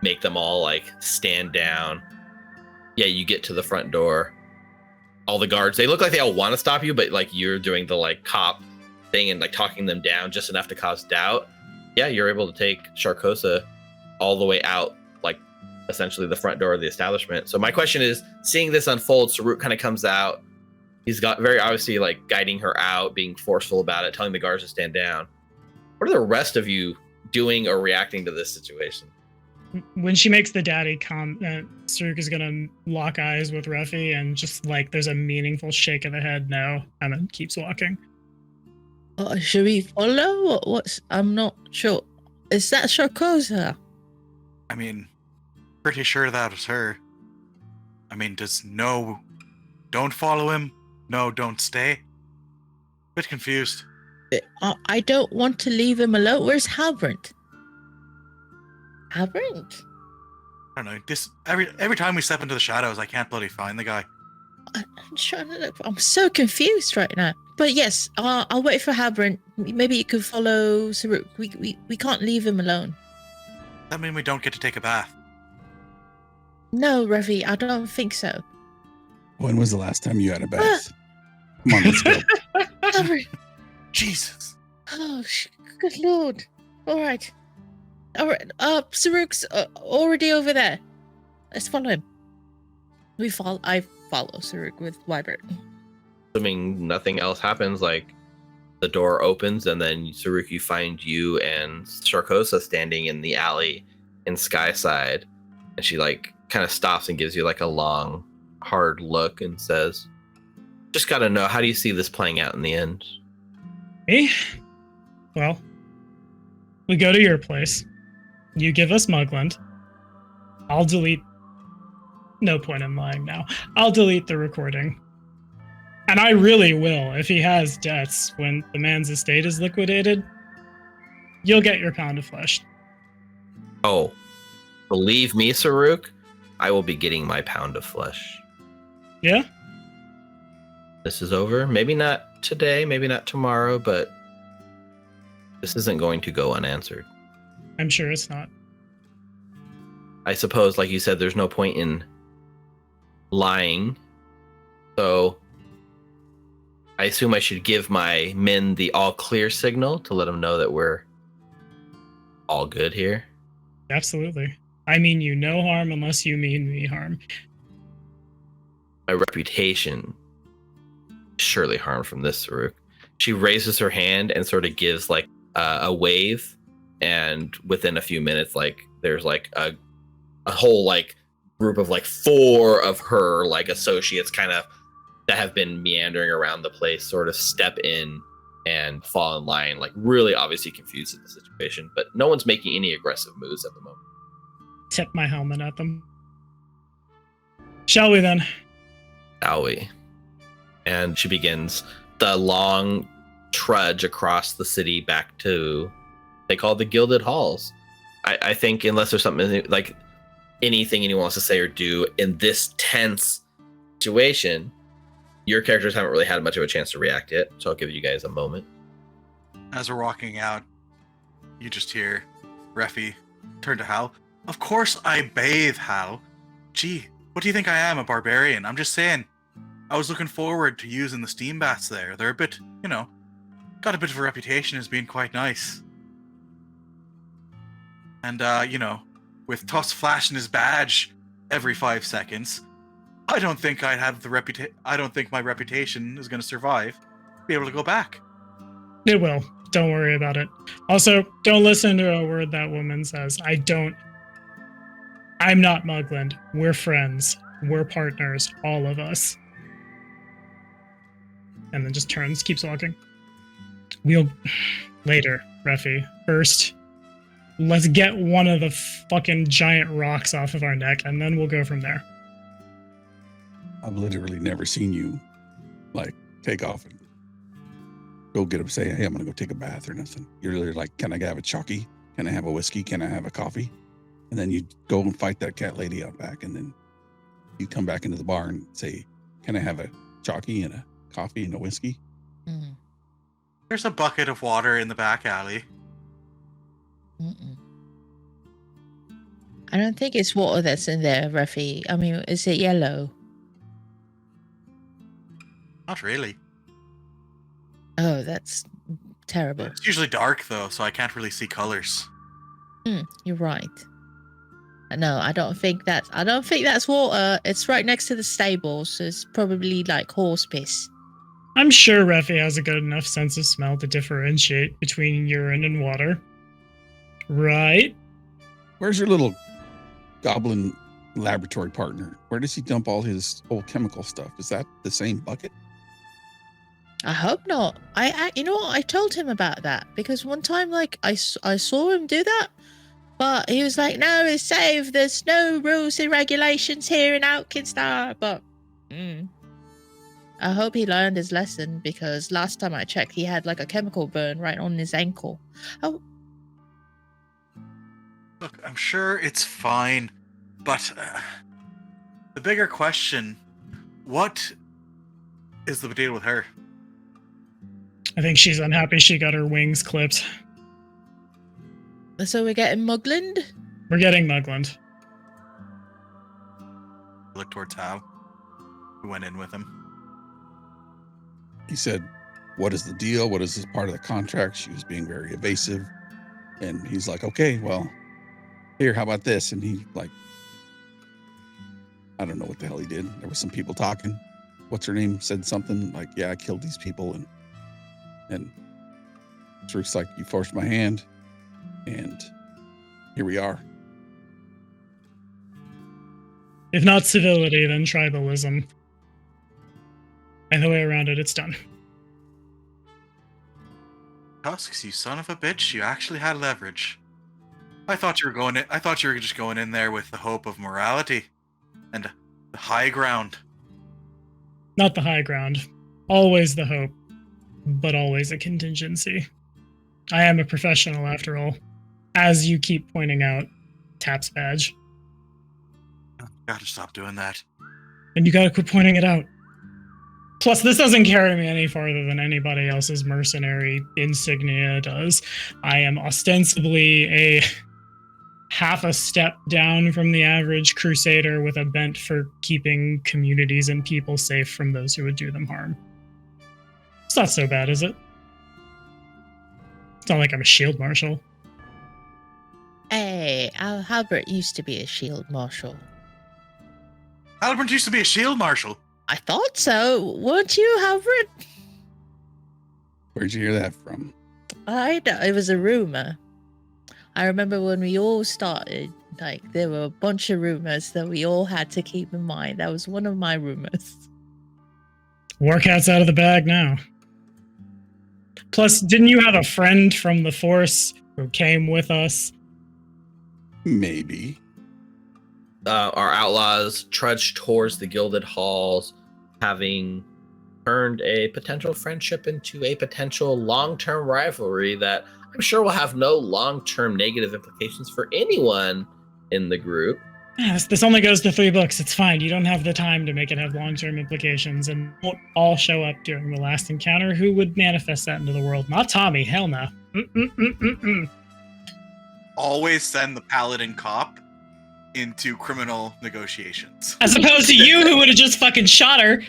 make them all like stand down. Yeah, you get to the front door. All the guards, they look like they all want to stop you, but like you're doing the like cop thing and like talking them down just enough to cause doubt. Yeah, you're able to take Sharkosa all the way out, like essentially the front door of the establishment. So my question is, seeing this unfold, Saruk kind of comes out. He's got very obviously like guiding her out, being forceful about it, telling the guards to stand down. What are the rest of you doing or reacting to this situation? When she makes the daddy comment, Saruk is gonna lock eyes with Ruffy and just like there's a meaningful shake of the head no, and then keeps walking. Should we follow? What's? I'm not sure. Is that Sharkosa? I mean, pretty sure that was her. I mean, does no, don't follow him? No, don't stay? Bit confused. I don't want to leave him alone. Where's Halbrand? Halbrand? I don't know. This every time we step into the shadows, I can't bloody find the guy. I'm trying to look. I'm so confused right now. But yes, I'll wait for Halbrand. Maybe you could follow Saruk. We can't leave him alone. That mean we don't get to take a bath? No, Ruffy, I don't think so. When was the last time you had a bath? Come on, let's go. Halbrand. Jesus. Oh, good lord. All right. Saruk's already over there. Let's follow him. I follow Saruk with Wybert. Assuming nothing else happens, like the door opens and then Saruk, find you and Sharkosa standing in the alley in Skyside, and she like kind of stops and gives you like a long, hard look and says, "Just gotta know, how do you see this playing out in the end?" Me? Well, we go to your place. You give us Mugland. I'll delete. No point in lying now. I'll delete the recording. And I really will. If he has debts when the man's estate is liquidated, you'll get your pound of flesh. Oh, believe me, Saruk, I will be getting my pound of flesh. Yeah? This is over. Maybe not today, maybe not tomorrow, but this isn't going to go unanswered. I'm sure it's not. I suppose, like you said, there's no point in lying. So I assume I should give my men the all clear signal to let them know that we're all good here. Absolutely. I mean you no harm unless you mean me harm. My reputation is surely harmed from this, Saruk. She raises her hand and sort of gives like a wave, and within a few minutes, like there's like a whole like group of like 4 of her like associates kind of that have been meandering around the place sort of step in and fall in line, like really obviously confused at the situation, but no one's making any aggressive moves at the moment. Tip my helmet at them. Shall we then? Shall we? And she begins the long trudge across the city back to, they call it the Gilded Halls. I think unless there's something like anything anyone wants to say or do in this tense situation, your characters haven't really had much of a chance to react yet, so I'll give you guys a moment. As we're walking out, you just hear Reffy turn to Hal. Of course I bathe, Hal. Gee, what do you think I am, a barbarian? I'm just saying. I was looking forward to using the steam baths there. They're a bit, got a bit of a reputation as being quite nice. And, with Tuss flashing his badge every 5 seconds, I don't think I'd have the I don't think my reputation is going to survive. Be able to go back. It will. Don't worry about it. Also, don't listen to a word that woman says. I'm not Mugland. We're friends. We're partners. All of us. And then just turns, keeps walking. We'll... Later, Refi. First, let's get one of the fucking giant rocks off of our neck, and then we'll go from there. I've literally never seen you, like, take off and go get up, say, hey, I'm going to go take a bath or nothing. You're literally like, can I have a chalky? Can I have a whiskey? Can I have a coffee? And then you go and fight that cat lady out back, and then you come back into the bar and say, can I have a chalky and a coffee and a whiskey? Mm. There's a bucket of water in the back alley. Mm-mm. I don't think it's water that's in there, Refi. I mean, is it yellow? Not really. Oh, that's terrible. It's usually dark though, so I can't really see colors. You're right. No, I don't think that's water. It's right next to the stables, so it's probably like horse piss. I'm sure Refi has a good enough sense of smell to differentiate between urine and water. Right? Where's your little goblin laboratory partner? Where does he dump all his old chemical stuff? Is that the same bucket? I hope not. You know what? I told him about that because one time, like, I saw him do that, but he was like, "No, it's safe. There's no rules and regulations here in Alkenstar." But I hope he learned his lesson because last time I checked, he had like a chemical burn right on his ankle. Oh, Look, I'm sure it's fine, but the bigger question: what is the deal with her? I think she's unhappy she got her wings clipped. so we're getting Mugland? We're getting Mugland. Look towards Hal, who went in with him. He said, what is the deal? What is this part of the contract? She was being very evasive. And he's like, okay, well, here, how about this? And he, like, I don't know what the hell he did. There was some people talking. What's her name? Said something like, yeah, I killed these people. And Truth's like, you forced my hand. And here we are. If not civility, then tribalism. And the way around it, it's done. Tusks, you son of a bitch! You actually had leverage. I thought you were just going in there with the hope of morality and the high ground. Not the high ground. Always the hope, but always a contingency. I am a professional, after all. As you keep pointing out, Tap's badge. Gotta stop doing that. And you gotta quit pointing it out. Plus, this doesn't carry me any farther than anybody else's mercenary insignia does. I am ostensibly a half a step down from the average crusader with a bent for keeping communities and people safe from those who would do them harm. It's not so bad, is it? It's not like I'm a shield marshal. Hey, Halbert used to be a shield marshal. Albert used to be a shield marshal. I thought so. Weren't you, Halbert? Where'd you hear that from? It was a rumor. I remember when we all started, like, there were a bunch of rumors that we all had to keep in mind. That was one of my rumors. Warcat's out of the bag now. Plus, didn't you have a friend from the Force who came with us? Maybe. Our outlaws trudged towards the Gilded Halls, having turned a potential friendship into a potential long-term rivalry that I'm sure will have no long-term negative implications for anyone in the group. Yes, this only goes to 3 books. It's fine. You don't have the time to make it have long-term implications, and won't all show up during the last encounter. Who would manifest that into the world? Not Tommy. Hell no. Always send the paladin cop into criminal negotiations. As opposed to you, who would have just fucking shot her.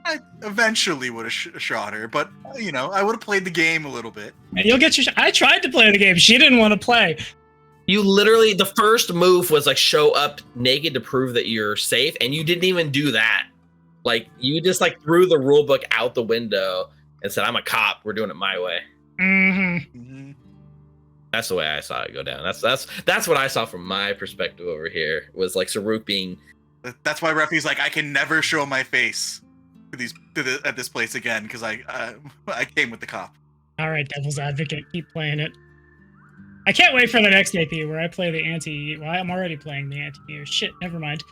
I eventually would have shot her, but, you know, I would have played the game a little bit. And you'll get your. I tried to play the game. She didn't want to play. You literally, the first move was like show up naked to prove that you're safe, and you didn't even do that. Like you just like threw the rule book out the window and said, "I'm a cop. We're doing it my way." Mm-hmm. That's the way I saw it go down. That's what I saw from my perspective over here. Was like Saruk being. That's why Refi's like, I can never show my face at this place again because I came with the cop. All right, Devil's Advocate, keep playing it. I can't wait for the next AP where I play the anti. Well, I'm already playing the anti. Shit, never mind.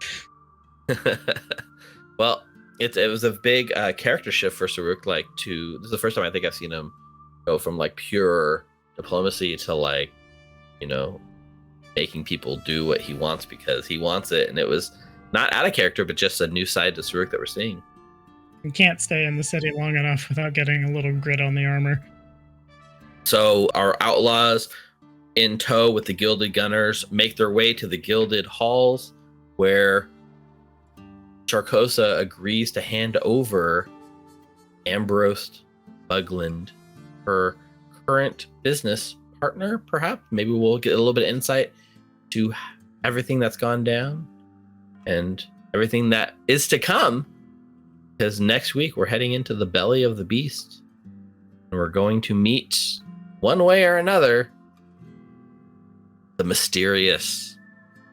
Well, it was a big character shift for Saruk. Like, this is the first time I think I've seen him go from like pure diplomacy to like, making people do what he wants because he wants it, and it was not out of character, but just a new side to Saruk that we're seeing. You can't stay in the city long enough without getting a little grit on the armor. So our outlaws, in tow with the Gilded Gunners, make their way to the Gilded Halls, where Charcosa agrees to hand over Ambrose Mugland, her current business partner, perhaps. Maybe we'll get a little bit of insight to everything that's gone down and everything that is to come, because next week we're heading into the belly of the beast and we're going to meet, one way or another, the mysterious,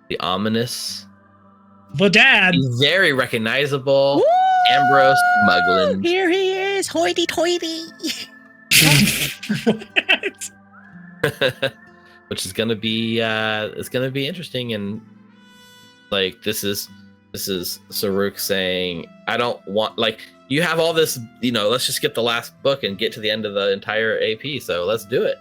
the ominous, the dad, the very recognizable Ambrose Mugland. Here he is, hoity-toity. What? Which is gonna be it's gonna be interesting, and like this is Saruk saying, I don't want, like, you have all this, let's just skip the last book and get to the end of the entire AP, so let's do it.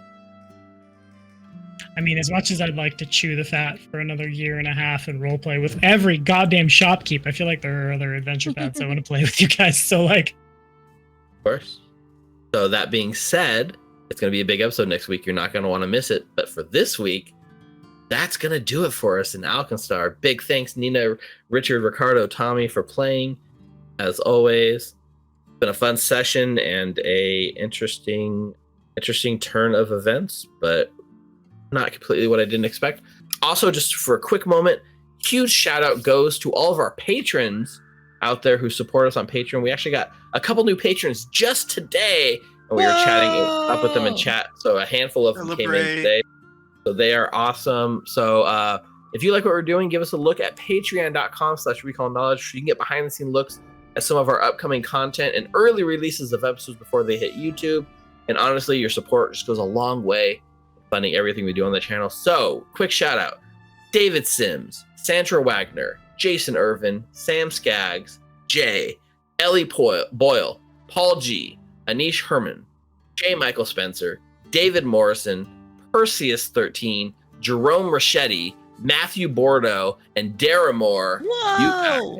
I mean, as much as I'd like to chew the fat for another year and a half and roleplay with every goddamn shopkeep, I feel like there are other adventure paths I want to play with you guys, so like... Of course. So that being said, it's going to be a big episode next week. You're not going to want to miss it. But for this week, that's going to do it for us in Alkenstar. Big thanks, Ninna, Richard, Ricardo, Tommy, for playing. As always, it's been a fun session and a interesting turn of events, but not completely what I didn't expect. Also, just for a quick moment, huge shout out goes to all of our patrons out there who support us on Patreon. We actually got a couple new patrons just today, and we were chatting up with them in chat. So a handful of them came in today. So they are awesome. So if you like what we're doing, give us a look at patreon.com/recallknowledge. You can get behind the scene looks at some of our upcoming content and early releases of episodes before they hit YouTube. And honestly, your support just goes a long way funding everything we do on the channel. So quick shout out: David Sims, Sandra Wagner, Jason Irvin, Sam Skaggs, Jay, Ellie Boyle, Paul G, Anish Herman, J. Michael Spencer, David Morrison, Perseus 13, Jerome Rachetti, Matthew Bordeaux, and Dara Moore. Whoa!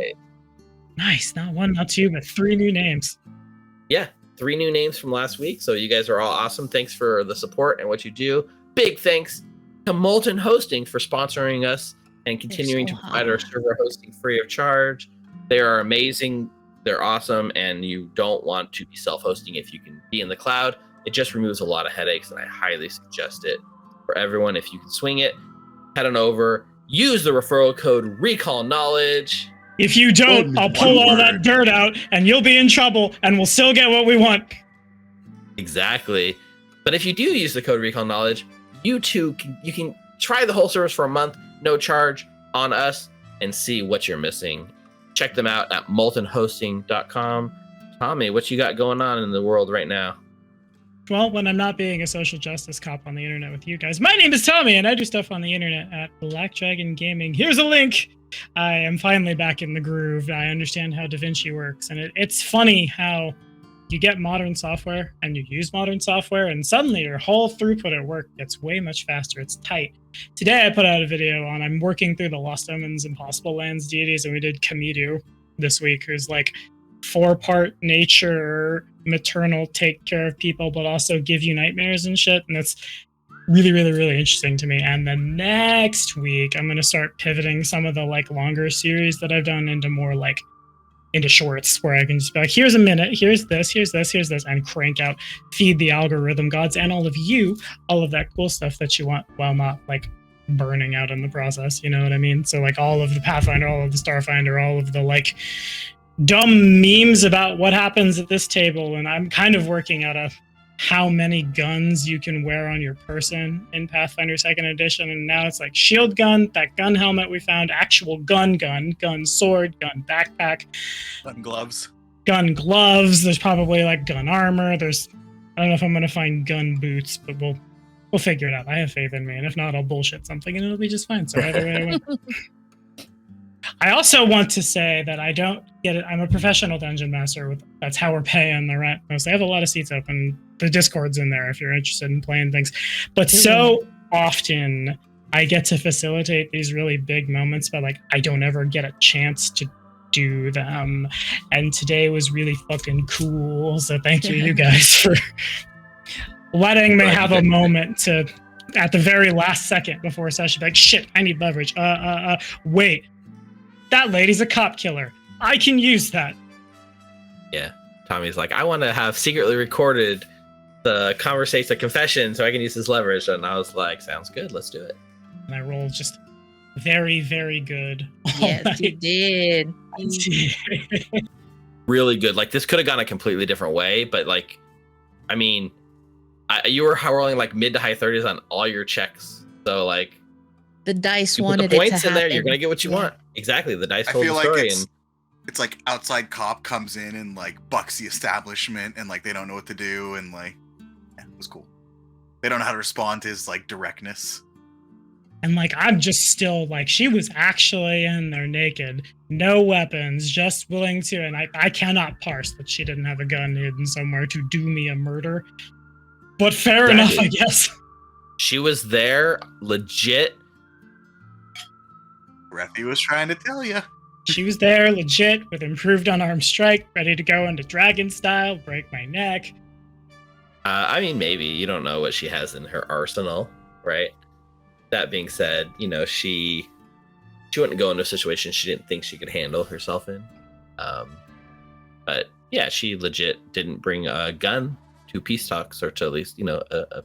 Nice. Not one, not two, but 3 new names. Yeah, 3 new names from last week. So you guys are all awesome. Thanks for the support and what you do. Big thanks to Molten Hosting for sponsoring us and continuing to provide our server hosting free of charge. They are amazing. They're awesome, and you don't want to be self-hosting if you can be in the cloud. It just removes a lot of headaches, and I highly suggest it for everyone. If you can swing it, head on over. Use the referral code RecallKnowledge. If you don't, I'll pull all that dirt out, and you'll be in trouble, and we'll still get what we want. Exactly. But if you do use the code RecallKnowledge, you can try the whole service for a month, no charge on us, and see what you're missing. Check them out at moltenhosting.com. Tommy, what you got going on in the world right now? Well, when I'm not being a social justice cop on the internet with you guys, my name is Tommy, and I do stuff on the internet at Black Dragon Gaming. Here's a link. I am finally back in the groove. I understand how DaVinci works, and it's funny how you get modern software and you use modern software, and suddenly your whole throughput at work gets way much faster. It's tight. Today I put out a video on, I'm working through the Lost Omens Impossible Lands deities, and we did Kamidu this week, who's like 4-part nature, maternal, take care of people, but also give you nightmares and shit. And it's really, really, really interesting to me. And then next week, I'm going to start pivoting some of the like longer series that I've done into more like into shorts, where I can just be like, here's a minute, here's this, and crank out, feed the algorithm gods and all of you, all of that cool stuff that you want, while not like burning out in the process. You know what I mean? So like all of the Pathfinder, all of the Starfinder, all of the like dumb memes about what happens at this table, and I'm kind of working out of how many guns you can wear on your person in Pathfinder 2nd Edition, and now it's like shield gun, that gun helmet we found, actual gun sword, gun backpack, Gun gloves. gun gloves. There's probably like gun armor. I don't know if I'm gonna find gun boots, but we'll figure it out. I have faith in me, and if not, I'll bullshit something and it'll be just fine. So either way, I win. I also want to say that I don't get it. I'm a professional dungeon master. That's how we're paying the rent. Mostly, I have a lot of seats open. The Discord's in there if you're interested in playing things. But so often, I get to facilitate these really big moments, but like I don't ever get a chance to do them. And today was really fucking cool. So thank you guys for letting me have a moment to, at the very last second before a session, be like, shit, I need leverage. Wait. That lady's a cop killer. I can use that. Yeah. Tommy's like, I want to have secretly recorded the conversation, the confession, so I can use this leverage. And I was like, sounds good. Let's do it. And I rolled just very, very good. Yes, you did. Really good. Like, this could have gone a completely different way, but like, I mean, you were rolling like mid to high 30s on all your checks. So like, The dice you put wanted the it points to in happen. there, you're gonna get what you want. Exactly. The dice I told feel the like story. it's like outside cop comes in and like bucks the establishment and like they don't know what to do and like yeah, it was cool. They don't know how to respond to his like directness. And like, I'm just still like, she was actually in there naked, no weapons, just willing to, and I cannot parse that she didn't have a gun hidden somewhere to do me a murder. But fair enough, I guess. She was there, legit. Breathy was trying to tell you. She was there, legit, with improved unarmed strike, ready to go into dragon style, break my neck. I mean, maybe you don't know what she has in her arsenal, right? That being said, you know, she wouldn't go into a situation she didn't think she could handle herself in. But yeah, she legit didn't bring a gun to peace talks, or to at least, you know, a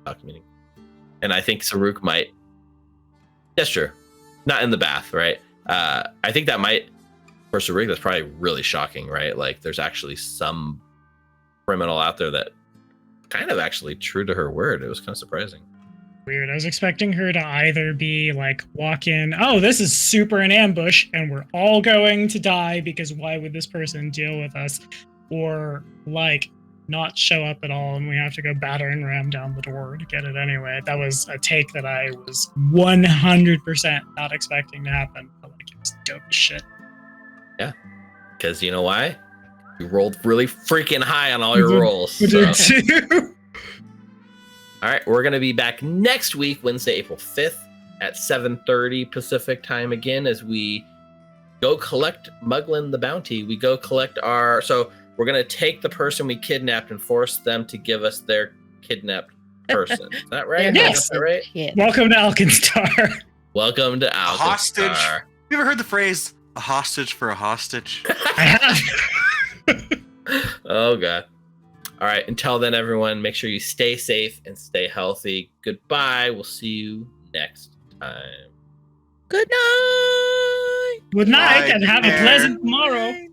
talk meeting. And I think Saruk might. That's true. Not in the bath, right? I think that might, for Saruk, that's probably really shocking, right? Like, there's actually some criminal out there that kind of actually true to her word. It was kind of surprising. Weird. I was expecting her to either be like, walk in, oh, this is super an ambush, and we're all going to die because why would this person deal with us? Or like, not show up at all and we have to go battering ram down the door to get it anyway. That was a take that I was 100% not expecting to happen. But like, it was dope as shit. Yeah. Because you know why? You rolled really freaking high on all your rolls. I did So. too. All right, we're going to be back next week, Wednesday, April 5th at 7:30 Pacific time again, as we go collect Mugland the bounty. We go collect so we're going to take the person we kidnapped and force them to give us their kidnapped person. Is that right? Yes. Is that right? Yeah. Welcome to Alkenstar. Welcome to Alkenstar. Hostage. You ever heard the phrase, a hostage for a hostage? I have. Oh, God. All right, until then, everyone, make sure you stay safe and stay healthy. Goodbye. We'll see you next time. Good night. Good night Bye, and have a Bear. pleasant tomorrow.